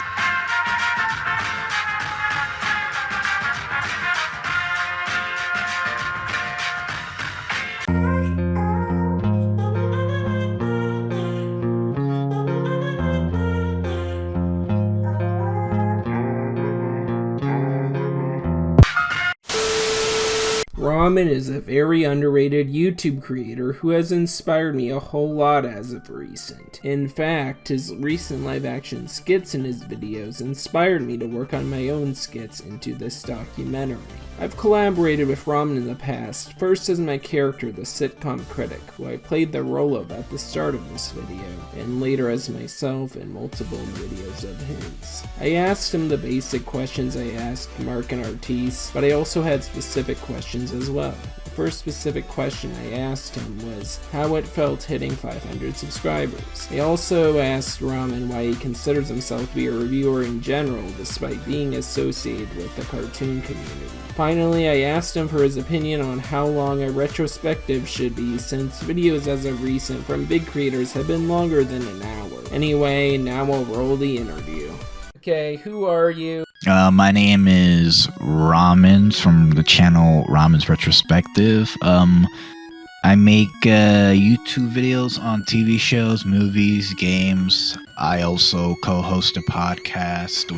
Ramen is a very underrated YouTube creator who has inspired me a whole lot as of recent. In fact, his recent live-action skits in his videos inspired me to work on my own skits into this documentary. I've collaborated with Ramen in the past, first as my character, the Sitcom Critic, who I played the role of at the start of this video, and later as myself in multiple videos of his. I asked him the basic questions I asked Mark and Artis, but I also had specific questions as well. The first specific question I asked him was how it felt hitting 500 subscribers. I also asked Ramen why he considers himself to be a reviewer in general despite being associated with the cartoon community. Finally, I asked him for his opinion on how long a retrospective should be since videos as of recent from big creators have been longer than an hour. Anyway, now we'll roll the interview. Okay, who are you? My name is Ramen from the channel Ramen's Retrospective. I make YouTube videos on TV shows, movies, games. I also co-host a podcast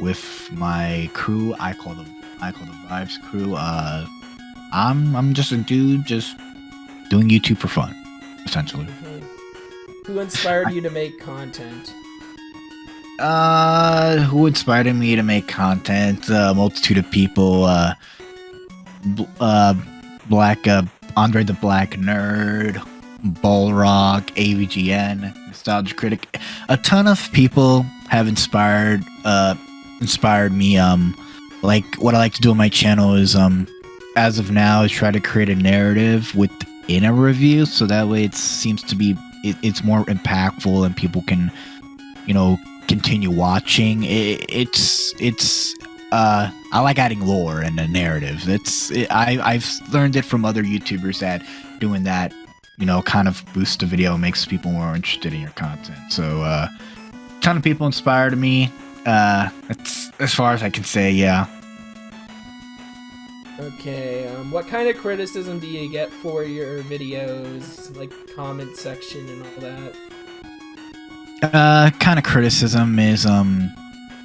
with my crew. I call them I call the Vibez Crew. I'm just a dude just doing YouTube for fun, essentially. Who inspired you to make content? Who inspired me to make content? A multitude of people. Black Andre the Black Nerd, Ballrock, AVGN, Nostalgia Critic. A ton of people have inspired me. Like what I like to do on my channel is as of now is try to create a narrative within a review, so that way it seems to be it's more impactful and people can, you know, continue watching. I like adding lore and a narrative. I've learned it from other YouTubers that doing that, you know, kind of boosts the video, makes people more interested in your content. So, a ton of people inspired me. That's as far as I can say. Yeah. Okay. What kind of criticism do you get for your videos, like comment section and all that? Kind of criticism is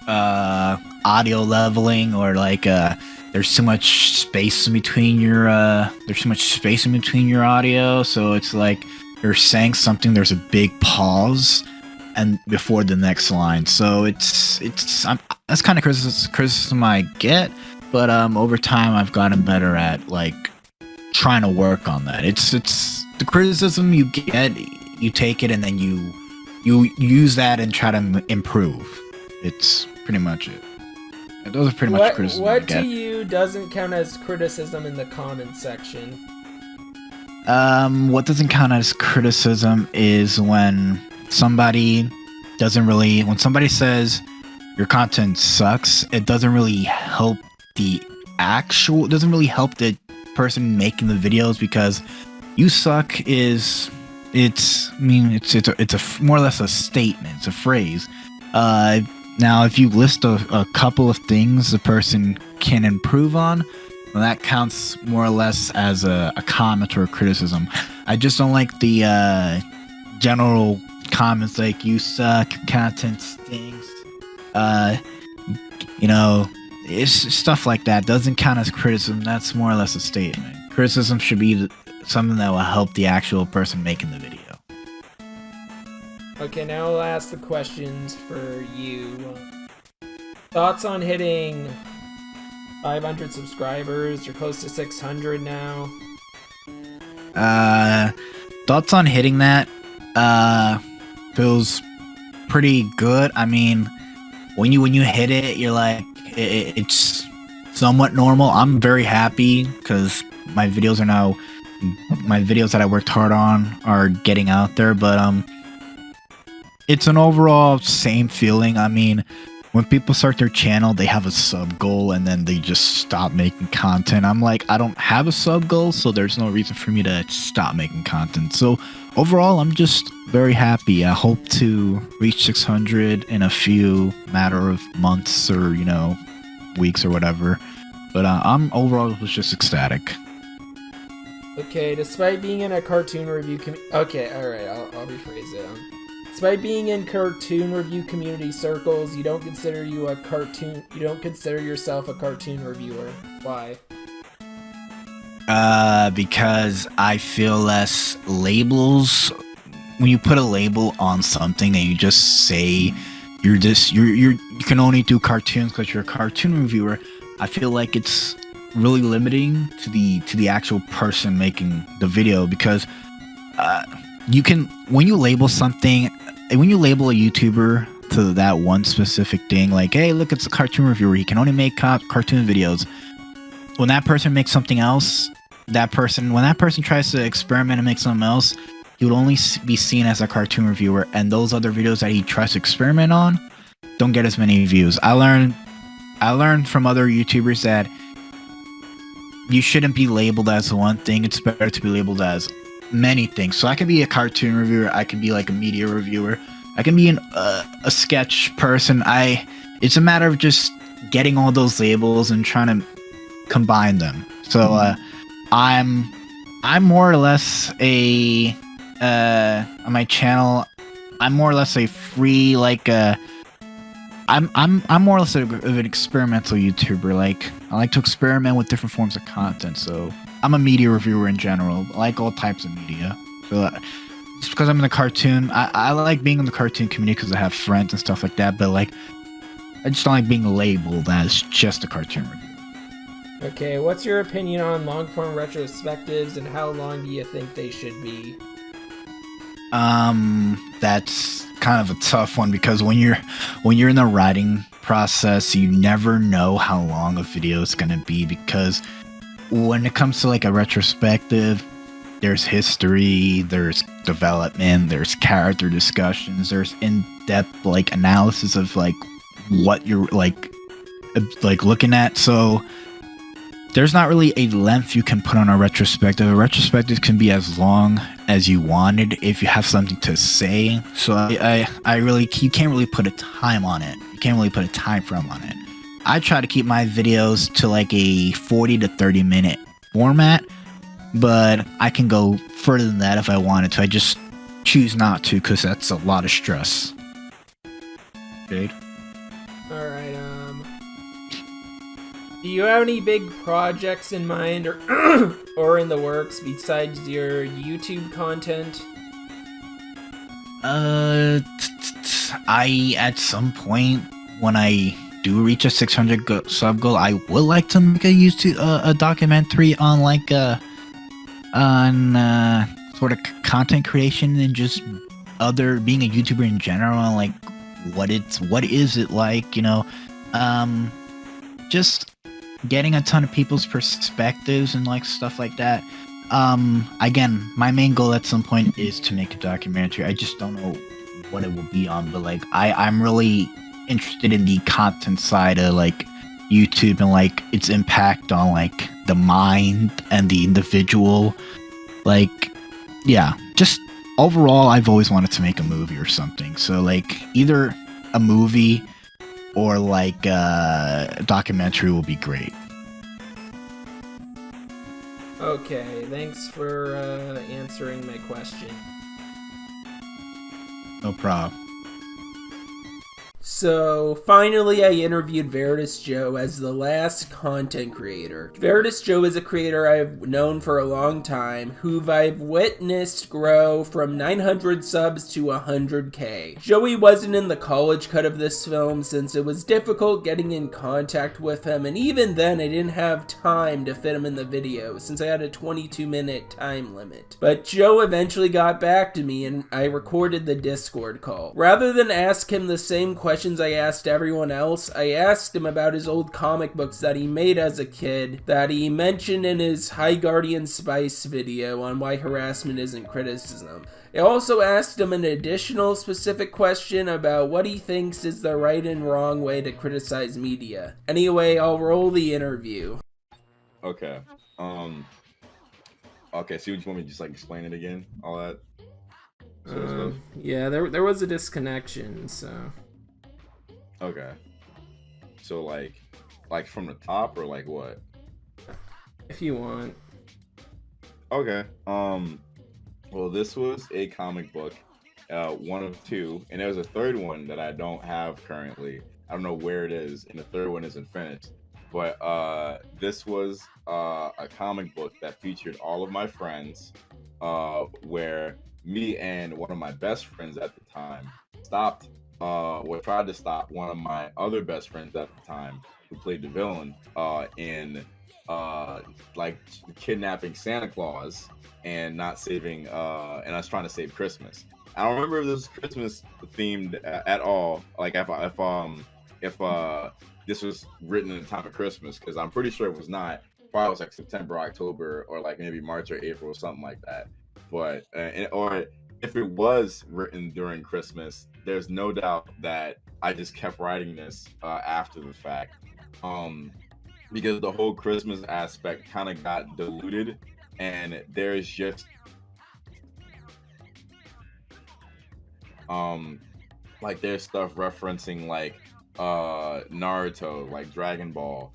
audio leveling, or like there's too much space in between your audio, so it's like you're saying something, there's a big pause and before the next line, so that's kind of criticism I get, but over time I've gotten better at like trying to work on that. It's the criticism you get, you take it and then you use that and try to improve. It's pretty much it. Those are pretty much criticism. What to you doesn't count as criticism in the comments section? What doesn't count as criticism is when somebody says your content sucks, it doesn't really help the person making the videos, because you suck it's more or less a statement, it's a phrase. Now, if you list a couple of things the person can improve on, well, that counts more or less as a comment or a criticism. I just don't like the general comments like, you suck, content stinks, you know, it's stuff like that. Doesn't count as criticism, that's more or less a statement. Criticism should be something that will help the actual person making the video. Okay, now I'll ask the questions for you. Thoughts on hitting 500 subscribers? You're close to 600 now. Thoughts on hitting that? Feels pretty good. I mean, when you hit it, you're like, it's somewhat normal. I'm very happy because my videos that I worked hard on are getting out there, but it's an overall same feeling. I mean, when people start their channel, they have a sub goal and then they just stop making content. I'm like, I don't have a sub goal, so there's no reason for me to stop making content. So overall, I'm just very happy. I hope to reach 600 in a few matter of months or, you know, weeks or whatever. But I'm overall just ecstatic. Okay, despite being in a cartoon review okay, alright, I'll rephrase it. Despite being in cartoon review community circles, you don't consider yourself a cartoon reviewer. Why? Because I feel less labels. When you put a label on something and you just say you can only do cartoons because you're a cartoon reviewer, I feel like it's really limiting to the actual person making the video, because when you label a YouTuber to that one specific thing, like, hey, look, it's a cartoon reviewer, he can only make cartoon videos. When that person makes something else, when that person tries to experiment and make something else, he would only be seen as a cartoon reviewer, and those other videos that he tries to experiment on don't get as many views. I learned from other YouTubers that you shouldn't be labeled as one thing. It's better to be labeled as many things. So I can be a cartoon reviewer, I can be like a media reviewer, I can be a sketch person. It's a matter of just getting all those labels and trying to combine them. So I'm more or less on my channel, I'm more or less a free, like I'm more or less of an experimental YouTuber. Like, I like to experiment with different forms of content. So I'm a media reviewer in general. I like all types of media. So just because I'm in the cartoon, I like being in the cartoon community because I have friends and stuff like that. But like, I just don't like being labeled as just a cartoon reviewer. Okay, what's your opinion on long-form retrospectives, and how long do you think they should be? That's kind of a tough one because when you're in the writing process, you never know how long a video is gonna be, because when it comes to like a retrospective, there's history, there's development, there's character discussions, there's in-depth like analysis of like what you're like looking at. So there's not really a length you can put on a retrospective. A retrospective can be as long as you wanted if you have something to say. So I really, you can't really put a time on it. You can't really put a time frame on it. I try to keep my videos to like a 40 to 30 minute format, but I can go further than that if I wanted to. I just choose not to because that's a lot of stress. Jade? Alright, do you have any big projects in mind or in the works besides your YouTube content? I at some point when I do reach a 600 sub goal, I would like to make a YouTube a documentary on like sort of content creation and just other being a YouTuber in general, and like what is it like, you know, just getting a ton of people's perspectives and like stuff like that. Again, my main goal at some point is to make a documentary. I just don't know what it will be on, but like I'm really interested in the content side of like YouTube and like its impact on like the mind and the individual. Like, yeah, just overall, I've always wanted to make a movie or something. So like either a movie or like a documentary will be great. Okay, thanks for answering my question. No problem. So, finally I interviewed Veridis Joe as the last content creator. Veridis Joe is a creator I've known for a long time, who I've witnessed grow from 900 subs to 100k. Joey wasn't in the college cut of this film since it was difficult getting in contact with him, and even then I didn't have time to fit him in the video since I had a 22-minute time limit. But Joe eventually got back to me and I recorded the Discord call. Rather than ask him the same questions I asked everyone else, I asked him about his old comic books that he made as a kid that he mentioned in his High Guardian Spice video on why harassment isn't criticism. I also asked him an additional specific question about what he thinks is the right and wrong way to criticize media. Anyway, I'll roll the interview. Okay. Okay, so you want me to just like explain it again? All that sort of stuff? Yeah, there was a disconnection, so... Okay. So like from the top or like what? If you want. Okay. Well, this was a comic book, one of two, and there's a third one that I don't have currently. I don't know where it is, and the third one isn't finished. But this was a comic book that featured all of my friends, where me and one of my best friends at the time tried to stop one of my other best friends at the time, who played the villain, in like kidnapping Santa Claus and not saving and us trying to save Christmas. I don't remember if this was Christmas themed at all, like if this was written in the time of Christmas, because I'm pretty sure it was not. Probably was like September, October, or like maybe March or April or something like that. But or if it was written during Christmas, there's no doubt that I just kept writing this after the fact, because the whole Christmas aspect kind of got diluted, and there's just like there's stuff referencing like Naruto, like Dragon Ball,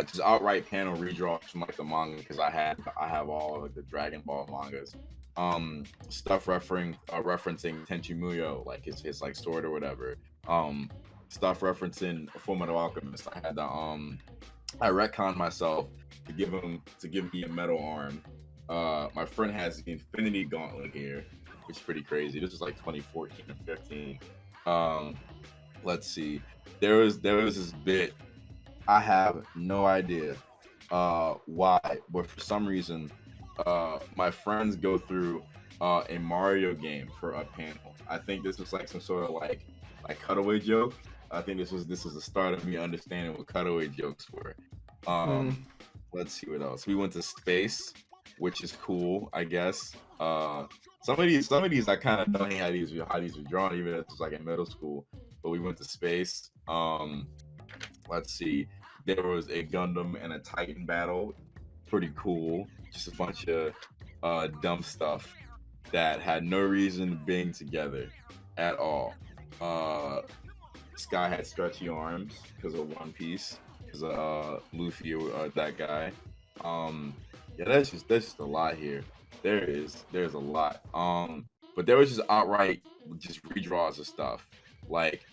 just outright panel redraws from like the manga, because I have all of the Dragon Ball mangas. Stuff referencing Tenchi Muyo, like his like sword or whatever. stuff referencing Fullmetal Alchemist. I had the I retconned myself to give me a metal arm. My friend has the Infinity Gauntlet here, which is pretty crazy. This was like 2014 or 15. Let's see. There was this bit. I have no idea why, but for some reason, my friends go through a Mario game for a panel. I think this was like some sort of like cutaway joke. I think this was the start of me understanding what cutaway jokes were. Let's see what else. We went to space, which is cool, I guess. Some of these I kind of know how these were drawn, even if it was like in middle school. But we went to space. Let's see. There was a Gundam and a Titan battle. Pretty cool. Just a bunch of dumb stuff that had no reason being together at all. Sky had stretchy arms because of One Piece, because of Luffy, that guy. Yeah, there's just a lot here. There's a lot. But there was just outright just redraws of stuff. Like,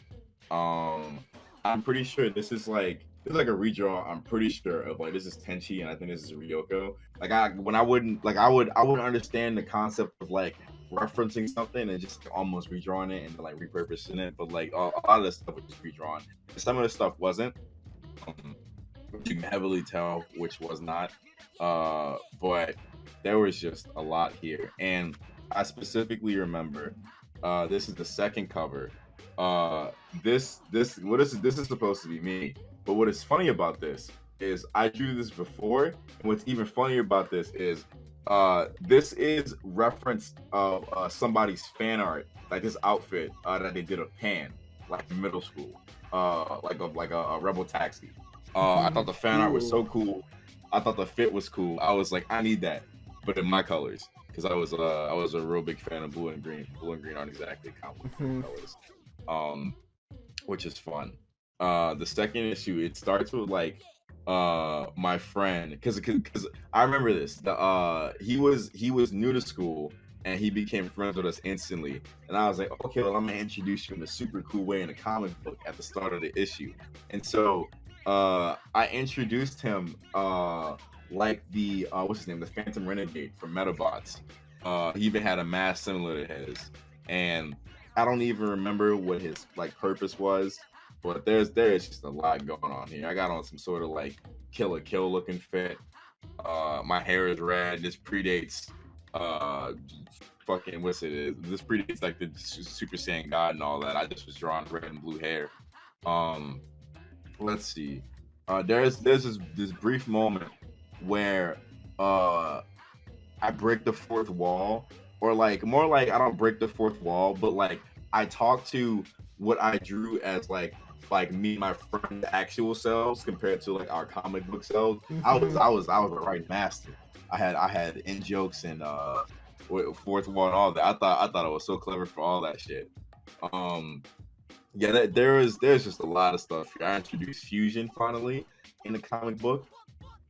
I'm pretty sure this is like a redraw. I'm pretty sure of like this is Tenchi and I think this is Ryoko. Like I wouldn't understand the concept of like referencing something and just almost redrawing it and like repurposing it. But like a lot of this stuff was just redrawn. Some of the stuff wasn't. You can heavily tell which was not. But there was just a lot here, and I specifically remember this is the second cover. This is supposed to be me, but what is funny about this is I drew this before, and what's even funnier about this is reference of somebody's fan art, like this outfit that they did of Pan, like in middle school, like a Rebel Taxi. I thought the fan art was so cool. I thought the fit was cool. I was like, I need that, but in my colors, because I was a real big fan of blue and green. Blue and green aren't exactly comic colors, which is fun. The second issue, it starts with like my friend, because I remember this. He was new to school and he became friends with us instantly. And I was like, okay, well, I'm gonna introduce you in a super cool way in a comic book at the start of the issue. And so I introduced him like the what's his name, the Phantom Renegade from Metabots. He even had a mask similar to his, and I don't even remember what his like purpose was, but there's just a lot going on here. I got on some sort of like Kill la Kill looking fit. My hair is red. This predates fucking what's it is. This predates like the Super Saiyan God and all that. I just was drawing red and blue hair. Let's see. There's this brief moment where I break the fourth wall, or like more like I don't break the fourth wall, but like I talk to what I drew as like me and my friend's actual selves compared to like our comic book selves. I was a right master. I had in jokes and fourth wall and all that. I thought I was so clever for all that shit. Yeah, there's just a lot of stuff here. I introduced fusion finally in the comic book.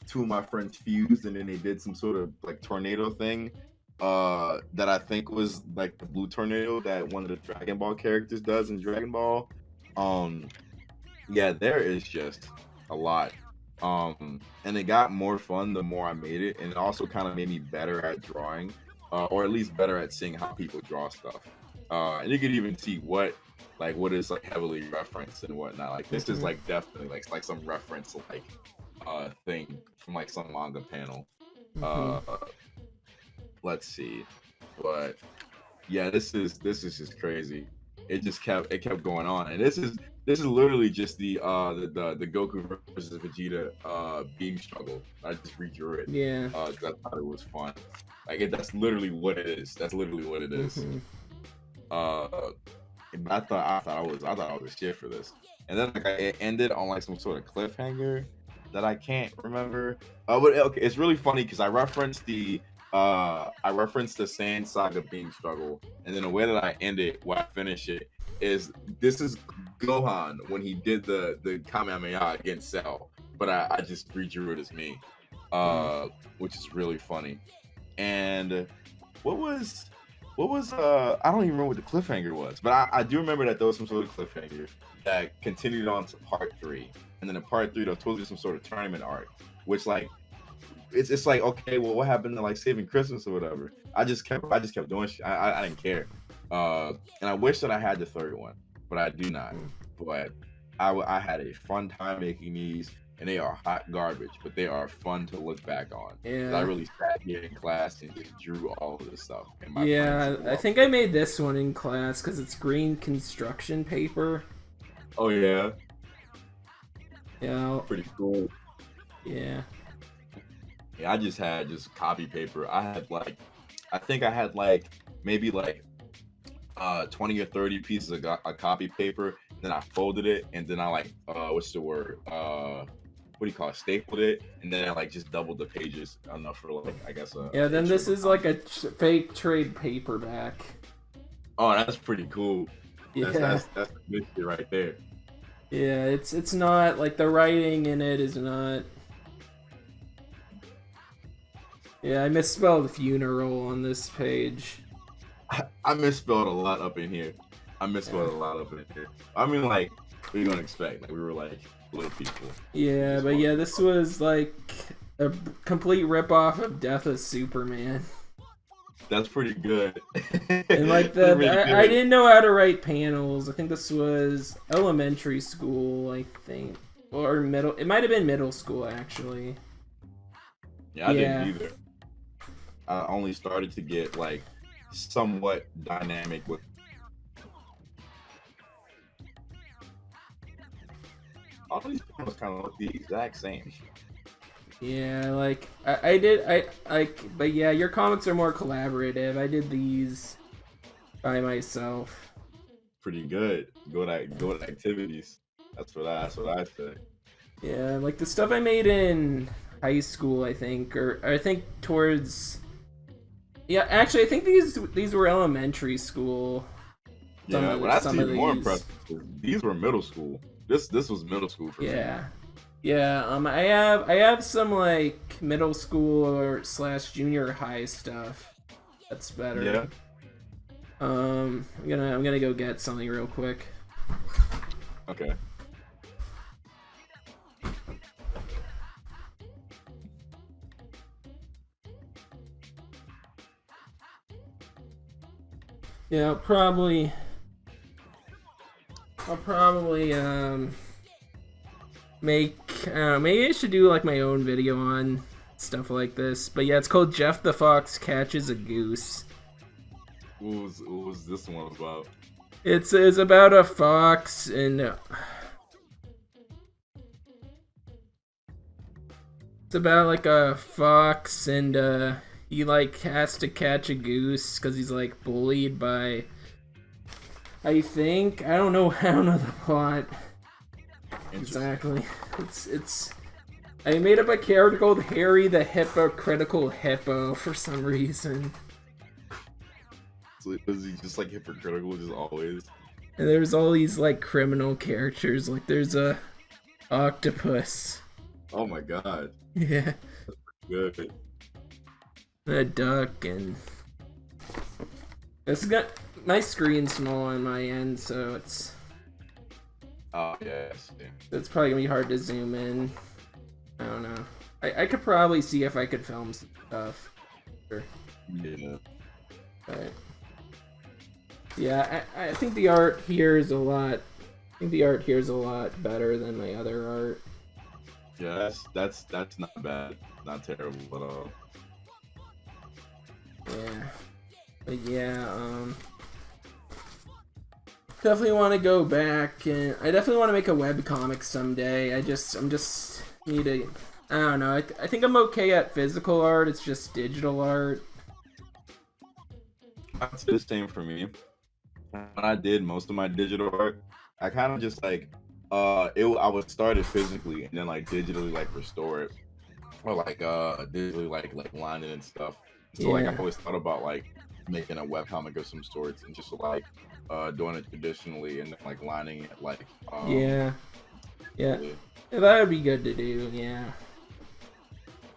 Two of my friends fused, and then they did some sort of like tornado thing that I think was like the blue tornado that one of the Dragon Ball characters does in Dragon Ball. Yeah, there is just a lot. And it got more fun the more I made it, and it also kind of made me better at drawing, or at least better at seeing how people draw stuff. And you could even see what is like heavily referenced and whatnot. Like this is like definitely like some reference like thing from like some manga panel. Let's see, but yeah, this is just crazy. It kept going on, and this is literally just the Goku versus Vegeta beam struggle. I just redrew it. Yeah. I thought it was fun. That's literally what it is. That's literally what it is. I thought I was a shit for this, and then like it ended on like some sort of cliffhanger that I can't remember. But okay, it's really funny because I referenced the Saiyan Saga beam struggle, and then the way that I end it, when I finish it, is this is Gohan when he did the Kamehameha against Cell, but I just redrew it as me, which is really funny. And what was what was I don't even remember what the cliffhanger was, but I do remember that there was some sort of cliffhanger that continued on to part 3, and then in part 3 there was supposed to be some sort of tournament arc, which like it's like, okay, well, what happened to like saving Christmas or whatever? I just kept doing shit. I didn't care, and I wish that I had the 3rd one, but I do not. But I had a fun time making these, and they are hot garbage, but they are fun to look back on. Yeah. I really sat here in class and just drew all of this stuff. And my Yeah, friends I think I made this one in class because it's green construction paper. Oh yeah, Yeah. pretty cool. Yeah. Yeah, I just had copy paper. I think I had like maybe like 20 or 30 pieces of copy paper. Then I folded it, and then I like what's the word? What do you call it? Stapled it, and then I like just doubled the pages enough for like, I guess Yeah, then this is like a fake trade paperback. Oh, that's pretty cool. Yeah. That's good shit right there. Yeah, it's not like the writing in it is not. Yeah, I misspelled funeral on this page. I misspelled a lot up in here. I mean, like, what are you gonna expect? Like, we were like little people. Yeah, but yeah, this was like a complete ripoff of Death of Superman. That's pretty good. And like I didn't know how to write panels. I think this was elementary school, I think, or middle. It might have been middle school actually. Yeah, I didn't either. I only started to get like somewhat dynamic with. All these panels kind of look the exact same. Yeah, like but yeah, your comics are more collaborative. I did these by myself. Pretty good. Go to activities. That's what I say. Yeah, like the stuff I made in high school, I think, or I think towards. Yeah, actually, I think these were elementary school. Yeah, well, that's even more impressive. These were middle school. This was middle school for me. Yeah. I have some like middle school or / junior high stuff. That's better. Yeah. I'm gonna go get something real quick. Okay. Yeah, I'll probably make maybe I should do like my own video on stuff like this. But yeah, it's called Jeff the Fox Catches a Goose. What was this one about? It's about a fox and it's about like a fox and he like has to catch a goose because he's like bullied by. I don't know the plot exactly. It's. I made up a character called Harry the Hypocritical Hippo for some reason. So is he just like hypocritical, just always? And there's all these like criminal characters. Like there's a octopus. Oh my god. Yeah. That's good. A duck and. It's got my screen's small on my end, so it's. Oh yes. It's probably gonna be hard to zoom in. I don't know. I could probably see if I could film some stuff. Sure. Yeah. But yeah, I think the art here is a lot. I think the art here is a lot better than my other art. Yeah, that's not bad. Not terrible at all. Yeah. But yeah, definitely want to go back, and I definitely want to make a webcomic someday. I'm just need to. I don't know. I think I'm okay at physical art. It's just digital art. That's the same for me. When I did most of my digital art, I kind of just like I would start it physically and then like digitally like restore it, or like digitally like line it and stuff. So like I've always thought about like making a webcomic of some sorts and just like doing it traditionally and then like lining it like yeah, that would be good to do. Yeah,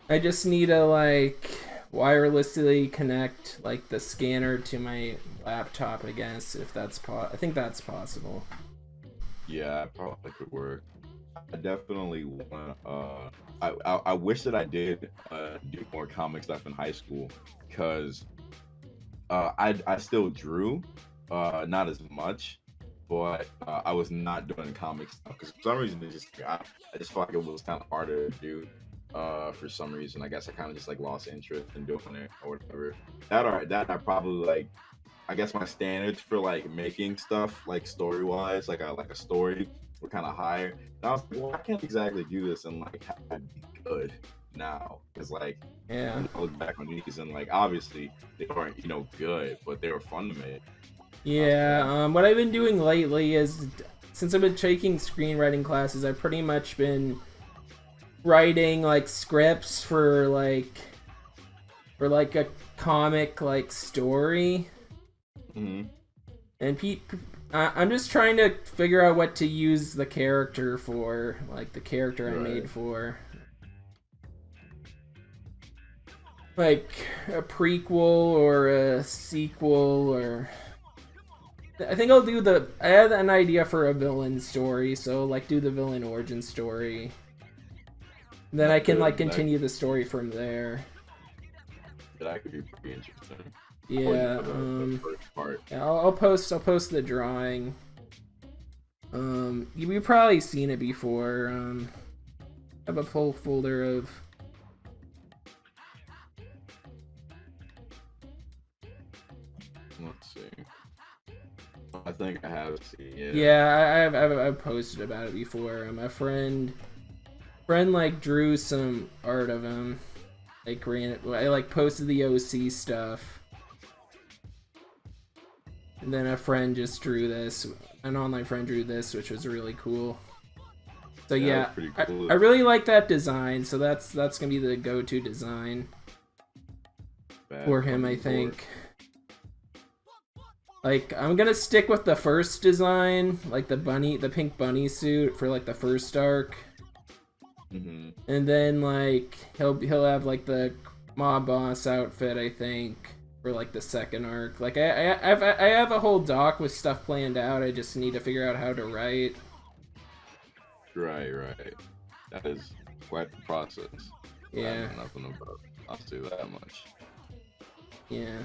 I just need to like wirelessly connect like the scanner to my laptop, I guess, if that's I think that's possible. Yeah, it probably could work. I definitely want I wish that I did do more comic stuff in high school, because I still drew, not as much, but I was not doing comic stuff because for some reason I just felt like it was kind of harder to do. For some reason, I guess I kind of just like lost interest in doing it or whatever. That I probably like. I guess my standards for like making stuff like story wise, like a story, were kind of higher. And I was like, well, I can't exactly do this and like have it be good now, because like Yeah. I look back on these and like obviously they weren't good, but they were fun to make. Yeah, what I've been doing lately is, since I've been taking screenwriting classes, I've pretty much been writing like scripts for like a comic like story. Mm-hmm. And I'm just trying to figure out what to use the character for, like the character I made for. Like a prequel or a sequel, or I think I'll do I had an idea for a villain story, so like do the villain origin story. Then I can like continue the story from there. That could be pretty interesting. Yeah, I'll post the drawing. You've probably seen it before. I have a full folder of. Let's see. I think I have seen it. Yeah, I've posted about it before. My friend like drew some art of him. Like I like posted the OC stuff. And then a friend just drew this. An online friend drew this, which was really cool. So yeah, cool. I really like that design. So that's gonna be the go-to design for him, I think. Like I'm gonna stick with the first design, like the pink bunny suit for like the first arc. Mm-hmm. And then like he'll have like the mob boss outfit, I think, for like the second arc. Like I have a whole doc with stuff planned out. I just need to figure out how to write. Right. That is quite the process. Yeah. I know nothing about it. I'll say that much. Yeah.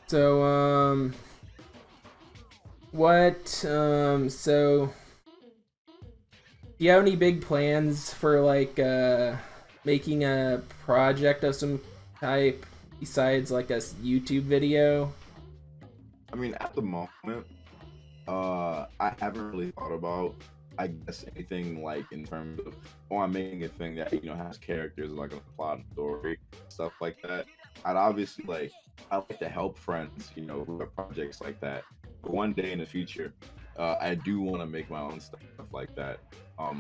So so do you have any big plans for like making a project of some type besides like a YouTube video? I mean, at the moment, I haven't really thought about, I guess, anything like in terms of, I'm making a thing that has characters like a plot and story, stuff like that. I'd obviously I like to help friends, who have projects like that. But one day in the future, I do want to make my own stuff like that. I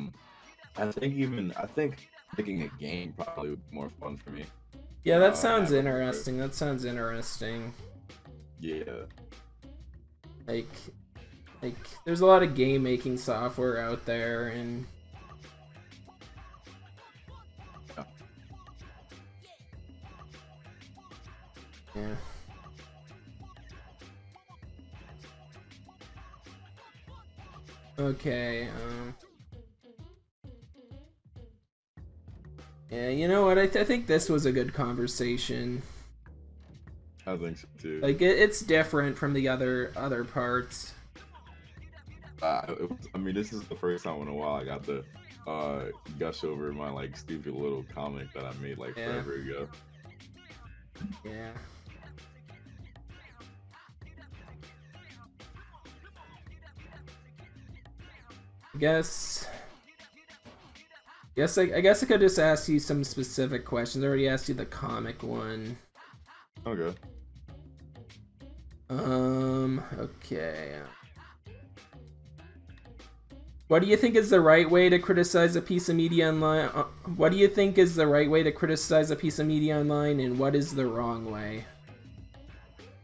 think making a game probably would be more fun for me. Yeah, that sounds interesting. Yeah. Like there's a lot of game making software out there, and yeah. Okay, yeah, you know what? I think this was a good conversation. I think so too. Like it's different from the other parts. I mean, this is the first time in a while I got to gush over my stupid little comic that I made forever ago. Yeah. I guess I could just ask you some specific questions. I already asked you the comic one. Okay. Okay. What do you think is the right way to criticize a piece of media online? What do you think is the right way to criticize a piece of media online, and what is the wrong way?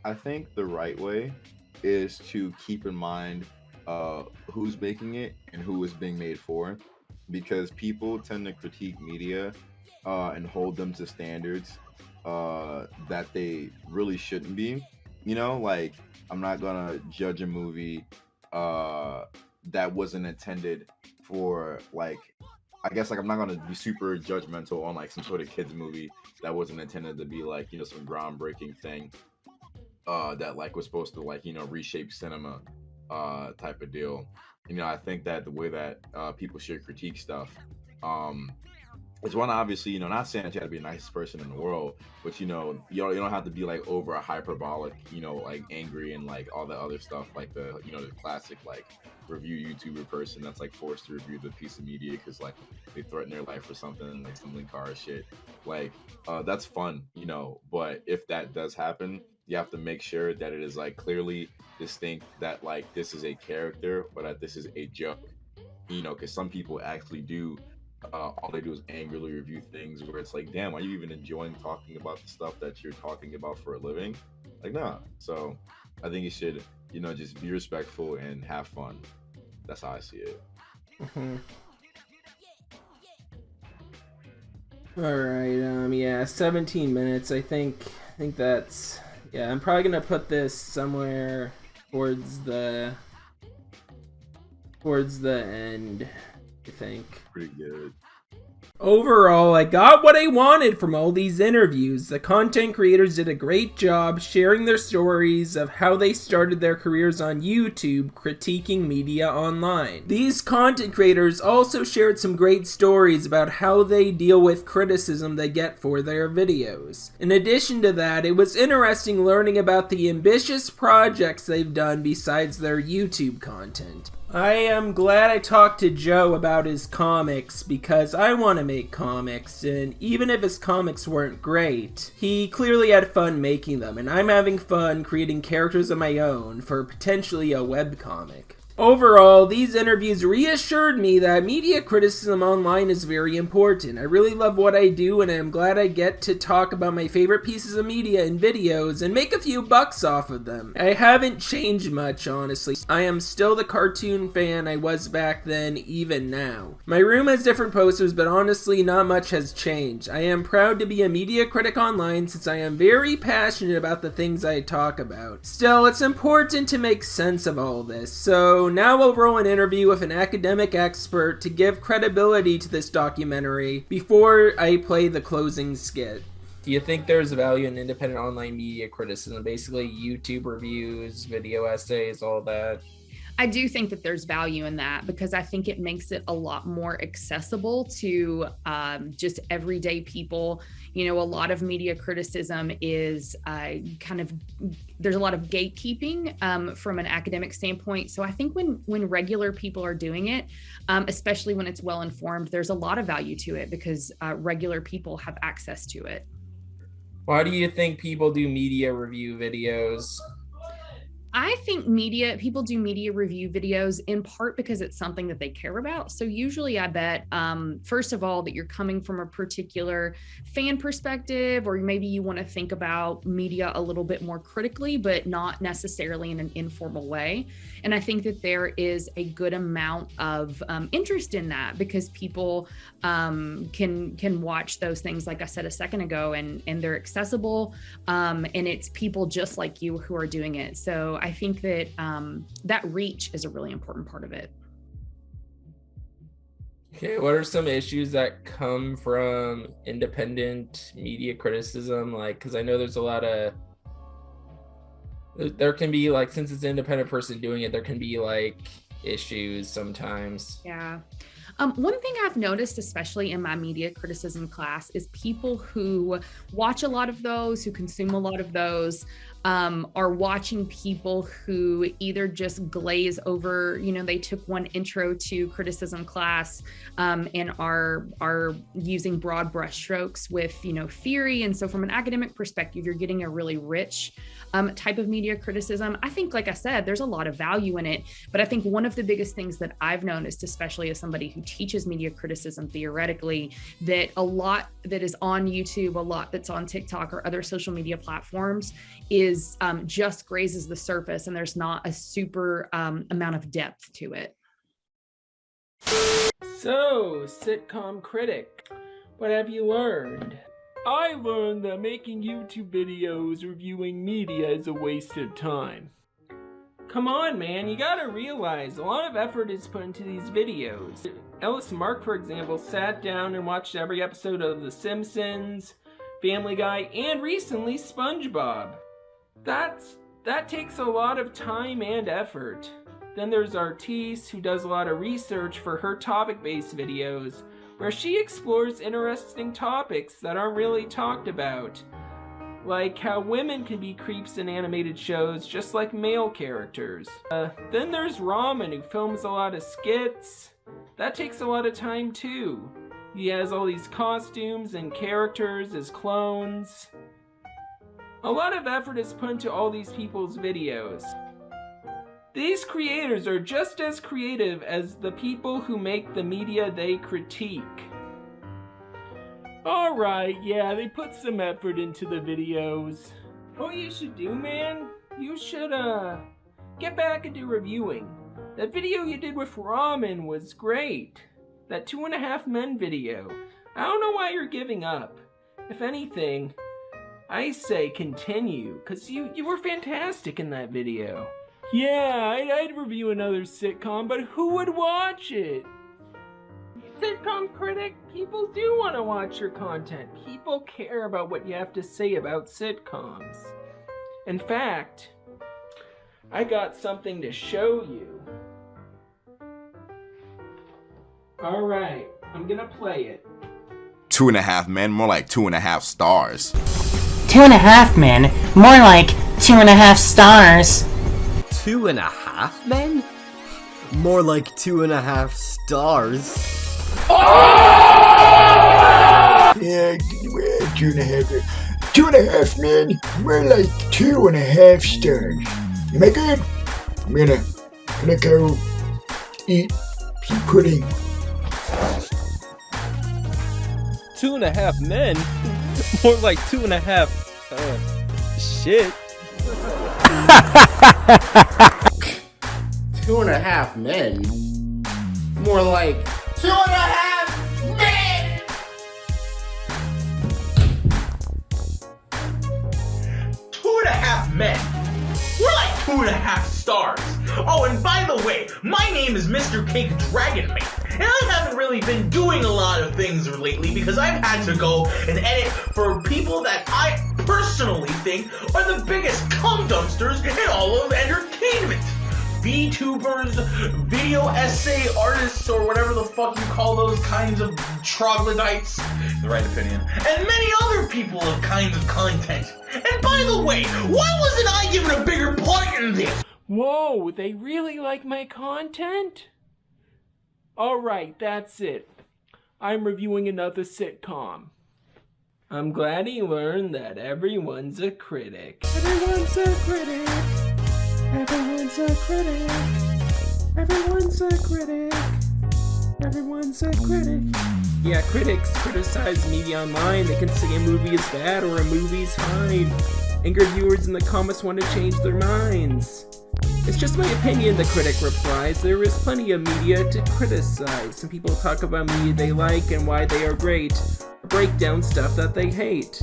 I think the right way is to keep in mind who's making it and who it's being made for, because people tend to critique media and hold them to standards that they really shouldn't be. You know, like I'm not gonna judge a movie that wasn't intended for like, I guess like I'm not gonna be super judgmental on like some sort of kids movie that wasn't intended to be like, you know, some groundbreaking thing that like was supposed to like, you know, reshape cinema type of deal. You know, I think that the way that people should critique stuff it's one, obviously, you know, not saying that you have to be the nicest person in the world, but you know, you don't have to be like over a hyperbolic, you know, like angry and like all the other stuff, like the, you know, the classic like review YouTuber person that's like forced to review the piece of media because like they threaten their life or something, like some link car shit. Like that's fun, you know, but if that does happen, you have to make sure that it is like clearly distinct that like this is a character, but that this is a joke, you know, because some people actually do all they do is angrily review things where it's like, damn, are you even enjoying talking about the stuff that you're talking about for a living? Like, nah. So I think you should, you know, just be respectful and have fun. That's how I see it. Mm-hmm. All right. Yeah, 17 minutes. I think that's, yeah, I'm probably gonna put this somewhere towards the end, I think. Pretty good. Overall, I got what I wanted from all these interviews. The content creators did a great job sharing their stories of how they started their careers on YouTube critiquing media online. These content creators also shared some great stories about how they deal with criticism they get for their videos. In addition to that, it was interesting learning about the ambitious projects they've done besides their YouTube content. I am glad I talked to Joe about his comics because I want to make comics, and even if his comics weren't great, he clearly had fun making them, and I'm having fun creating characters of my own for potentially a webcomic. Overall, these interviews reassured me that media criticism online is very important. I really love what I do, and I'm glad I get to talk about my favorite pieces of media in videos and make a few bucks off of them. I haven't changed much, honestly. I am still the cartoon fan I was back then, even now. My room has different posters, but honestly, not much has changed. I am proud to be a media critic online since I am very passionate about the things I talk about. Still, it's important to make sense of all this, so now we'll roll an interview with an academic expert to give credibility to this documentary before I play the closing skit. Do you think there's value in independent online media criticism? Basically, YouTube reviews, video essays, all that? I do think that there's value in that because I think it makes it a lot more accessible to just everyday people. You know, a lot of media criticism is there's a lot of gatekeeping from an academic standpoint. So I think when regular people are doing it, especially when it's well informed, there's a lot of value to it because regular people have access to it. Why do you think people do media review videos? I think people do media review videos in part because it's something that they care about. So usually I bet, first of all, that you're coming from a particular fan perspective, or maybe you want to think about media a little bit more critically, but not necessarily in an informal way. And I think that there is a good amount of interest in that because people can watch those things, like I said a second ago, and they're accessible, and it's people just like you who are doing it. So I think that that reach is a really important part of it. Okay, what are some issues that come from independent media criticism? Like, because I know there's a lot of, there can be like, since it's an independent person doing it, there can be like issues sometimes. Yeah. One thing I've noticed, especially in my media criticism class, is people who watch a lot of those, who consume a lot of those, are watching people who either just glaze over, you know, they took one intro to criticism class and are using broad brushstrokes with, you know, theory. And so from an academic perspective, you're getting a really rich type of media criticism. I think, like I said, there's a lot of value in it. But I think one of the biggest things that I've noticed, especially as somebody who teaches media criticism theoretically, that a lot that is on YouTube, a lot that's on TikTok or other social media platforms is just grazes the surface, and there's not a super amount of depth to it. So, Sitcom Critic. What have you learned? I learned that making YouTube videos reviewing media is a waste of time. Come on, man, you gotta realize a lot of effort is put into these videos. Ellis Mark, for example, sat down and watched every episode of The Simpsons, Family Guy, and recently SpongeBob. That takes a lot of time and effort. Then there's Artis, who does a lot of research for her topic-based videos, where she explores interesting topics that aren't really talked about. Like how women can be creeps in animated shows just like male characters. Then there's Ramen, who films a lot of skits. That takes a lot of time too. He has all these costumes and characters as clones. A lot of effort is put into all these people's videos. These creators are just as creative as the people who make the media they critique. Alright, yeah, they put some effort into the videos. What you should do, man? You should, get back into reviewing. That video you did with Ramen was great. That 2.5 Men video. I don't know why you're giving up. If anything, I say continue, cause you were fantastic in that video. Yeah, I'd review another sitcom, but who would watch it? Sitcom Critic, people do want to watch your content. People care about what you have to say about sitcoms. In fact, I got something to show you. Alright, I'm gonna play it. 2.5 Men, more like 2.5 stars. 2.5 Men, more like 2.5 stars. 2.5 Men? More like 2.5 stars. Yeah, 2.5 Men, more like 2.5 stars. Am I good? I'm gonna go eat some pudding. 2.5 Men? More like 2.5 shit. 2.5 Men? More like 2.5 men! 2.5 Men? We're like 2.5 stars. Oh, and by the way, my name is Mr. Cake Dragon Man, and I haven't really been doing a lot of things lately because I've had to go and edit for people that I personally think are the biggest cum dumpsters in all of entertainment. VTubers, video essay artists, or whatever the fuck you call those kinds of troglodytes, in the right opinion, and many other people of kinds of content. And by the way, why wasn't I given a bigger part in this? Whoa, they really like my content? Alright, that's it. I'm reviewing another sitcom. I'm glad he learned that everyone's a critic. Everyone's a critic. Everyone's a critic. Everyone's a critic. Everyone's a critic. Yeah, critics criticize media online. They can say a movie is bad or a movie's fine. Angry viewers in the comments want to change their minds. It's just my opinion, the critic replies. There is plenty of media to criticize. Some people talk about media they like and why they are great, or break down stuff that they hate.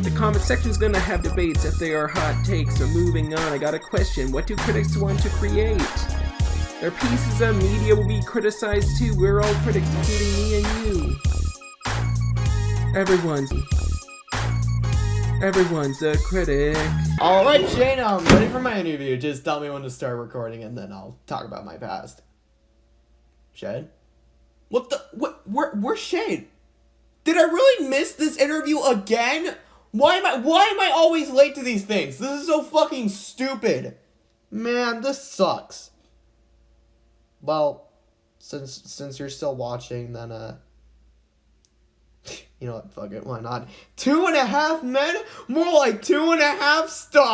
The comment section is gonna have debates if they are hot takes, so moving on, I got a question. What do critics want to create? Their pieces of media will be criticized too. We're all critics, including me and you. Everyone's a critic. Alright, Shane, I'm ready for my interview. Just tell me when to start recording and then I'll talk about my past. Shane? What the? Where's Shane? Did I really miss this interview again? Why am I always late to these things? This is so fucking stupid. Man, this sucks. Well, since you're still watching, then you know what, fuck it, why not? 2.5 Men? More like 2.5 stars!